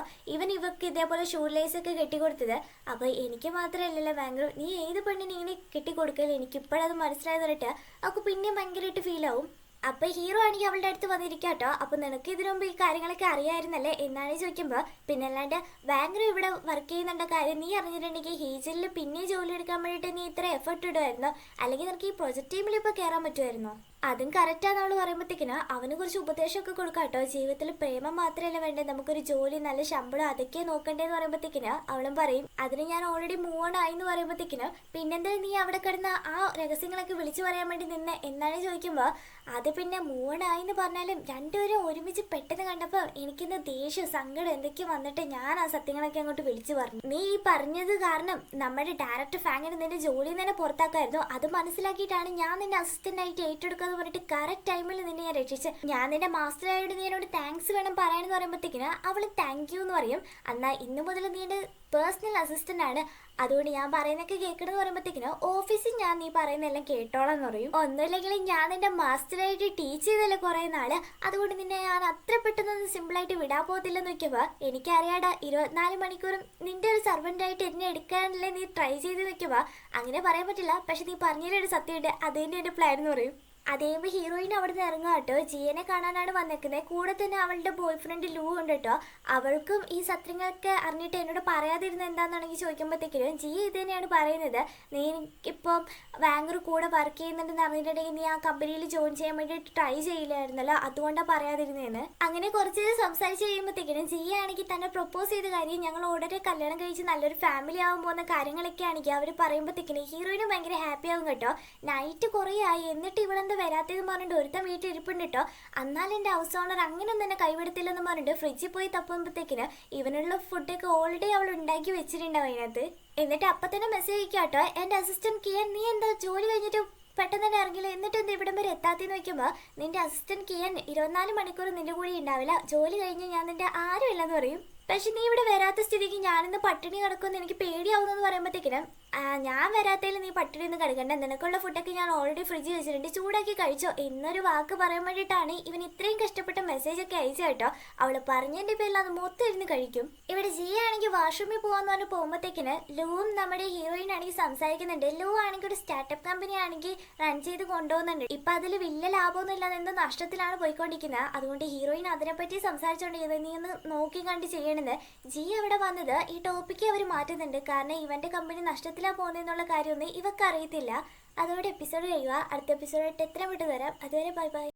A: ഇവർക്ക് ഇതേപോലെ ഷൂ ലേസ് ഒക്കെ കെട്ടിക്കൊടുത്തത്. അപ്പൊ എനിക്ക് മാത്രമല്ലല്ലോ വാങ്ങറോ, നീ ഏത് പെണ്ണിനെ ഇങ്ങനെ കെട്ടിക്കൊടുക്കല്, എനിക്കിപ്പോഴത് മനസ്സിലായത് പറഞ്ഞിട്ട് അവൾക്ക് പിന്നെയും ഭയങ്കരമായിട്ട് ഫീൽ ആവും. അപ്പൊ ഹീറോ ആണെങ്കിൽ അവളുടെ അടുത്ത് വന്നിരിക്കാട്ടോ. അപ്പൊ നിനക്ക് ഇതിനു മുമ്പ് ഈ കാര്യങ്ങളൊക്കെ അറിയായിരുന്നല്ലേ എന്നാണ് ചോദിക്കുമ്പോ, പിന്നെ അല്ലാണ്ട് ബാങ്കർ ഇവിടെ വർക്ക് ചെയ്യുന്നുണ്ട കാര്യം നീ അറിഞ്ഞിട്ടുണ്ടെങ്കിൽ ഹീജലിൽ പിന്നെ ജോലി എടുക്കാൻ വേണ്ടിയിട്ട് നീ ഇത്ര എഫർട്ട് ഇടുമായിരുന്നോ, അല്ലെങ്കിൽ നിനക്ക് ഈ പ്രൊജക്ട് ടീമിൽ ഇപ്പൊ കയറാൻ പറ്റുമായിരുന്നോ? അതും കറക്റ്റാന്ന് അവള് പറയുമ്പോഴത്തേക്കിന് അവന് കുറച്ച് ഉപദേശമൊക്കെ കൊടുക്കാം കേട്ടോ. ജീവിതത്തിൽ പ്രേമം മാത്രമല്ല വേണ്ടേ, നമുക്കൊരു ജോലി, നല്ല ശമ്പളം, അതൊക്കെ നോക്കണ്ടേന്ന് പറയുമ്പോഴത്തേക്കിന് അവളും പറയും അതിന് ഞാൻ ഓൾറെഡി മൂവ് ഓൺ ആയി എന്ന് പറയുമ്പോഴത്തേക്കിന്, പിന്നെന്താ നീ അവിടെ കിടന്ന ആ രഹസ്യങ്ങളൊക്കെ വിളിച്ചു പറയാൻ വേണ്ടി നിന്ന് എന്നാണ് ചോദിക്കുമ്പോൾ, അത് പിന്നെ മൂവ് ഓൺ ആയി എന്ന് പറഞ്ഞാലും രണ്ടുപേരും ഒരുമിച്ച് പെട്ടെന്ന് കണ്ടപ്പോൾ എനിക്കിന്ന് ദേഷ്യം സങ്കടം എന്തൊക്കെയോ വന്നിട്ട് ഞാൻ ആ സത്യങ്ങളൊക്കെ അങ്ങോട്ട് വിളിച്ചു പറഞ്ഞു. നീ ഈ പറഞ്ഞത് കാരണം നമ്മുടെ ഡയറക്ടർ ഫാങ്ങിന് നിന്റെ ജോലിയിൽ തന്നെ പുറത്താക്കായിരുന്നു. അത് മനസ്സിലാക്കിയിട്ടാണ് ഞാൻ നിന്റെ അസിസ്റ്റന്റ് ആയിട്ട് ഏറ്റെടുക്കുക എന്ന് പറഞ്ഞിട്ട് കറക്റ്റ് ടൈമിൽ നിന്നെ ഞാൻ രക്ഷിച്ച്. ഞാൻ നിന്റെ മാസ്റ്റർ ആയിട്ട് നീ എന്നോട് താങ്ക്സ് വേണം പറയാനെന്ന് പറയുമ്പോഴത്തേക്കിന് അവള് താങ്ക് യു എന്ന് പറയും. എന്നാൽ ഇന്നു മുതൽ നീ എൻ്റെ പേഴ്സണൽ അസിസ്റ്റന്റ് ആണ്, അതുകൊണ്ട് ഞാൻ പറയുന്നൊക്കെ കേൾക്കണമെന്ന് പറയുമ്പോഴത്തേക്കിന് ഓഫീസിൽ ഞാൻ നീ പറയുന്നതെല്ലാം കേട്ടോളാം എന്ന് പറയും. ഒന്നുമില്ലെങ്കിലും ഞാൻ നിന്റെ മാസ്റ്ററായിട്ട് ടീച്ച് ചെയ്തല്ലേ കുറെ നാള്, അതുകൊണ്ട് നിന്നെ ഞാൻ അത്ര പെട്ടെന്നൊന്നും സിമ്പിളായിട്ട് വിടാൻ പോകത്തില്ലെന്ന് നോക്കിയപ്പോൾ എനിക്കറിയാടാ 24 മണിക്കൂറും നിന്റെ ഒരു സർവൻ്റ് ആയിട്ട് എന്നെ എടുക്കാനല്ലേ നീ ട്രൈ ചെയ്ത് നിൽക്കുമ്പോൾ. അങ്ങനെ പറയാൻ പറ്റില്ല, പക്ഷെ നീ പറഞ്ഞതിലൊരു സത്യമുണ്ട്, അത് തന്നെ എൻ്റെ പ്ലാൻ എന്ന് പറയും. അതേപോലെ ഹീറോയിൻ അവിടെ നിന്ന് ഇറങ്ങുക കേട്ടോ. ജിയനെ കാണാനാണ് വന്നേക്കുന്നത്. കൂടെ തന്നെ അവളുടെ ബോയ് ഫ്രണ്ട് ലൂ ഉണ്ട് കേട്ടോ. അവൾക്കും ഈ സത്യങ്ങളൊക്കെ അറിഞ്ഞിട്ട് എന്നോട് പറയാതിരുന്ന എന്താണെന്നാണെങ്കിൽ ചോദിക്കുമ്പോഴത്തേക്കും ജിയ ഇത് തന്നെയാണ് പറയുന്നത്, നീ ഇപ്പം വാങ്ങർ കൂടെ വർക്ക് ചെയ്യുന്നുണ്ടെന്ന് അറിഞ്ഞിട്ടുണ്ടെങ്കിൽ നീ ആ കമ്പനിയിൽ ജോയിൻ ചെയ്യാൻ വേണ്ടിയിട്ട് ട്രൈ ചെയ്യില്ലായിരുന്നല്ലോ, അതുകൊണ്ടാണ് പറയാതിരുന്നതെന്ന്. അങ്ങനെ കുറച്ച് സംസാരിച്ച് കഴിയുമ്പോഴത്തേക്കും ജിയ ആണെങ്കിൽ തന്നെ പ്രൊപ്പോസ് ചെയ്ത കാര്യം ഞങ്ങൾ ഉടനെ കല്യാണം കഴിച്ച് നല്ലൊരു ഫാമിലി ആവാൻ പോകുന്ന കാര്യങ്ങളൊക്കെ ആണെങ്കിൽ അവർ പറയുമ്പോഴത്തേക്കും ഹീറോയിനും ഭയങ്കര ഹാപ്പി ആവും കേട്ടോ. നൈറ്റ് കുറേ ആയി, എന്നിട്ട് ഇവളെന്താ വരാത്തേന്ന് പറഞ്ഞിട്ട് ഒരുത്തൻ വീട്ടിൽ ഇരിപ്പുണ്ട് കേട്ടോ. എന്നാൽ എൻ്റെ ഹൗസ് ഓണർ അങ്ങനെ തന്നെ കൈവിടത്തില്ലെന്ന് പറഞ്ഞിട്ട് ഫ്രിഡ്ജിൽ പോയി തപ്പുമ്പോഴത്തേക്കിന് ഇവനുള്ള ഫുഡൊക്കെ ഓൾറെഡി അവൾ ഉണ്ടാക്കി വെച്ചിട്ടുണ്ടാവും അതിനകത്ത്. എന്നിട്ട് അപ്പം തന്നെ മെസ്സേജ് അയക്കാട്ടോ, എൻ്റെ അസിസ്റ്റന്റ് കിയാൻ നീ എന്താ ജോലി കഴിഞ്ഞിട്ട് പെട്ടെന്ന് തന്നെ ഇറങ്ങില്ല, എന്നിട്ട് എന്ത് ഇവിടം വരെ എത്താത്തിന്ന് വെക്കുമ്പോൾ നിന്റെ അസിസ്റ്റന്റ് കിയാൻ 24 മണിക്കൂർ നിന്റെ കൂടി ഉണ്ടാവില്ല, ജോലി കഴിഞ്ഞ് ഞാൻ നിന്റെ ആരും ഇല്ലെന്ന് പറയും. പക്ഷെ നീ ഇവിടെ വരാത്ത സ്ഥിതിക്ക് ഞാനിന്ന് പട്ടിണി കിടക്കുമെന്ന് എനിക്ക് പേടിയാവുന്നെന്ന് പറയുമ്പോഴത്തേക്കിനും, ഞാൻ വരാത്തതിൽ നീ പട്ടിണി ഒന്നും കിടക്കണ്ട, നിനക്കുള്ള ഫുഡൊക്കെ ഞാൻ ഓൾറെഡി ഫ്രിഡ്ജിൽ വെച്ചിട്ടുണ്ട്, ചൂടാക്കി കഴിച്ചോ എന്നൊരു വാക്ക് പറയാൻ വേണ്ടിയിട്ടാണ് ഇവൻ ഇത്രയും കഷ്ടപ്പെട്ട മെസ്സേജൊക്കെ അയച്ചു കേട്ടോ. അവള് പറഞ്ഞതിൻ്റെ പേരിൽ അത് മൊത്തം ഇരുന്ന് കഴിക്കും. ഇവിടെ ജിയ ആണെങ്കിൽ വാഷ്റൂമിൽ പോകാന്ന് പറഞ്ഞ് പോകുമ്പോഴത്തേക്കിന് ലൂവും നമ്മുടെ ഹീറോയിൻ ആണെങ്കിൽ സംസാരിക്കുന്നുണ്ട്. ലൂ ആണെങ്കിൽ ഒരു സ്റ്റാർട്ടപ്പ് കമ്പനി ആണെങ്കിൽ റൺ ചെയ്ത് കൊണ്ടുപോകുന്നുണ്ട്. ഇപ്പം അതിൽ വലിയ ലാഭമൊന്നും ഇല്ലാതെ എന്തോ നഷ്ടത്തിലാണ് പോയിക്കൊണ്ടിരിക്കുന്നത്. അതുകൊണ്ട് ഹീറോയിൻ അതിനെപ്പറ്റി സംസാരിച്ചുകൊണ്ടിരിക്കുന്നത് നീ ഒന്ന് നോക്കി കണ്ട് ചെയ്യണമെന്ന്. ജിയ അവിടെ വന്നത് ഈ ടോപ്പിക്ക് അവർ മാറ്റുന്നുണ്ട്, കാരണം ഇവന്റെ കമ്പനി നഷ്ടത്തിലാണ് പോകുന്നതെന്നുള്ള കാര്യമൊന്നും ഇവർക്ക് അറിയത്തില്ല. അതോടെ എപ്പിസോഡ് കഴിയുക. അടുത്ത എപ്പിസോഡായിട്ട് എത്ര വിട്ടു തരാം. അതുവരെ ബൈ ബൈ.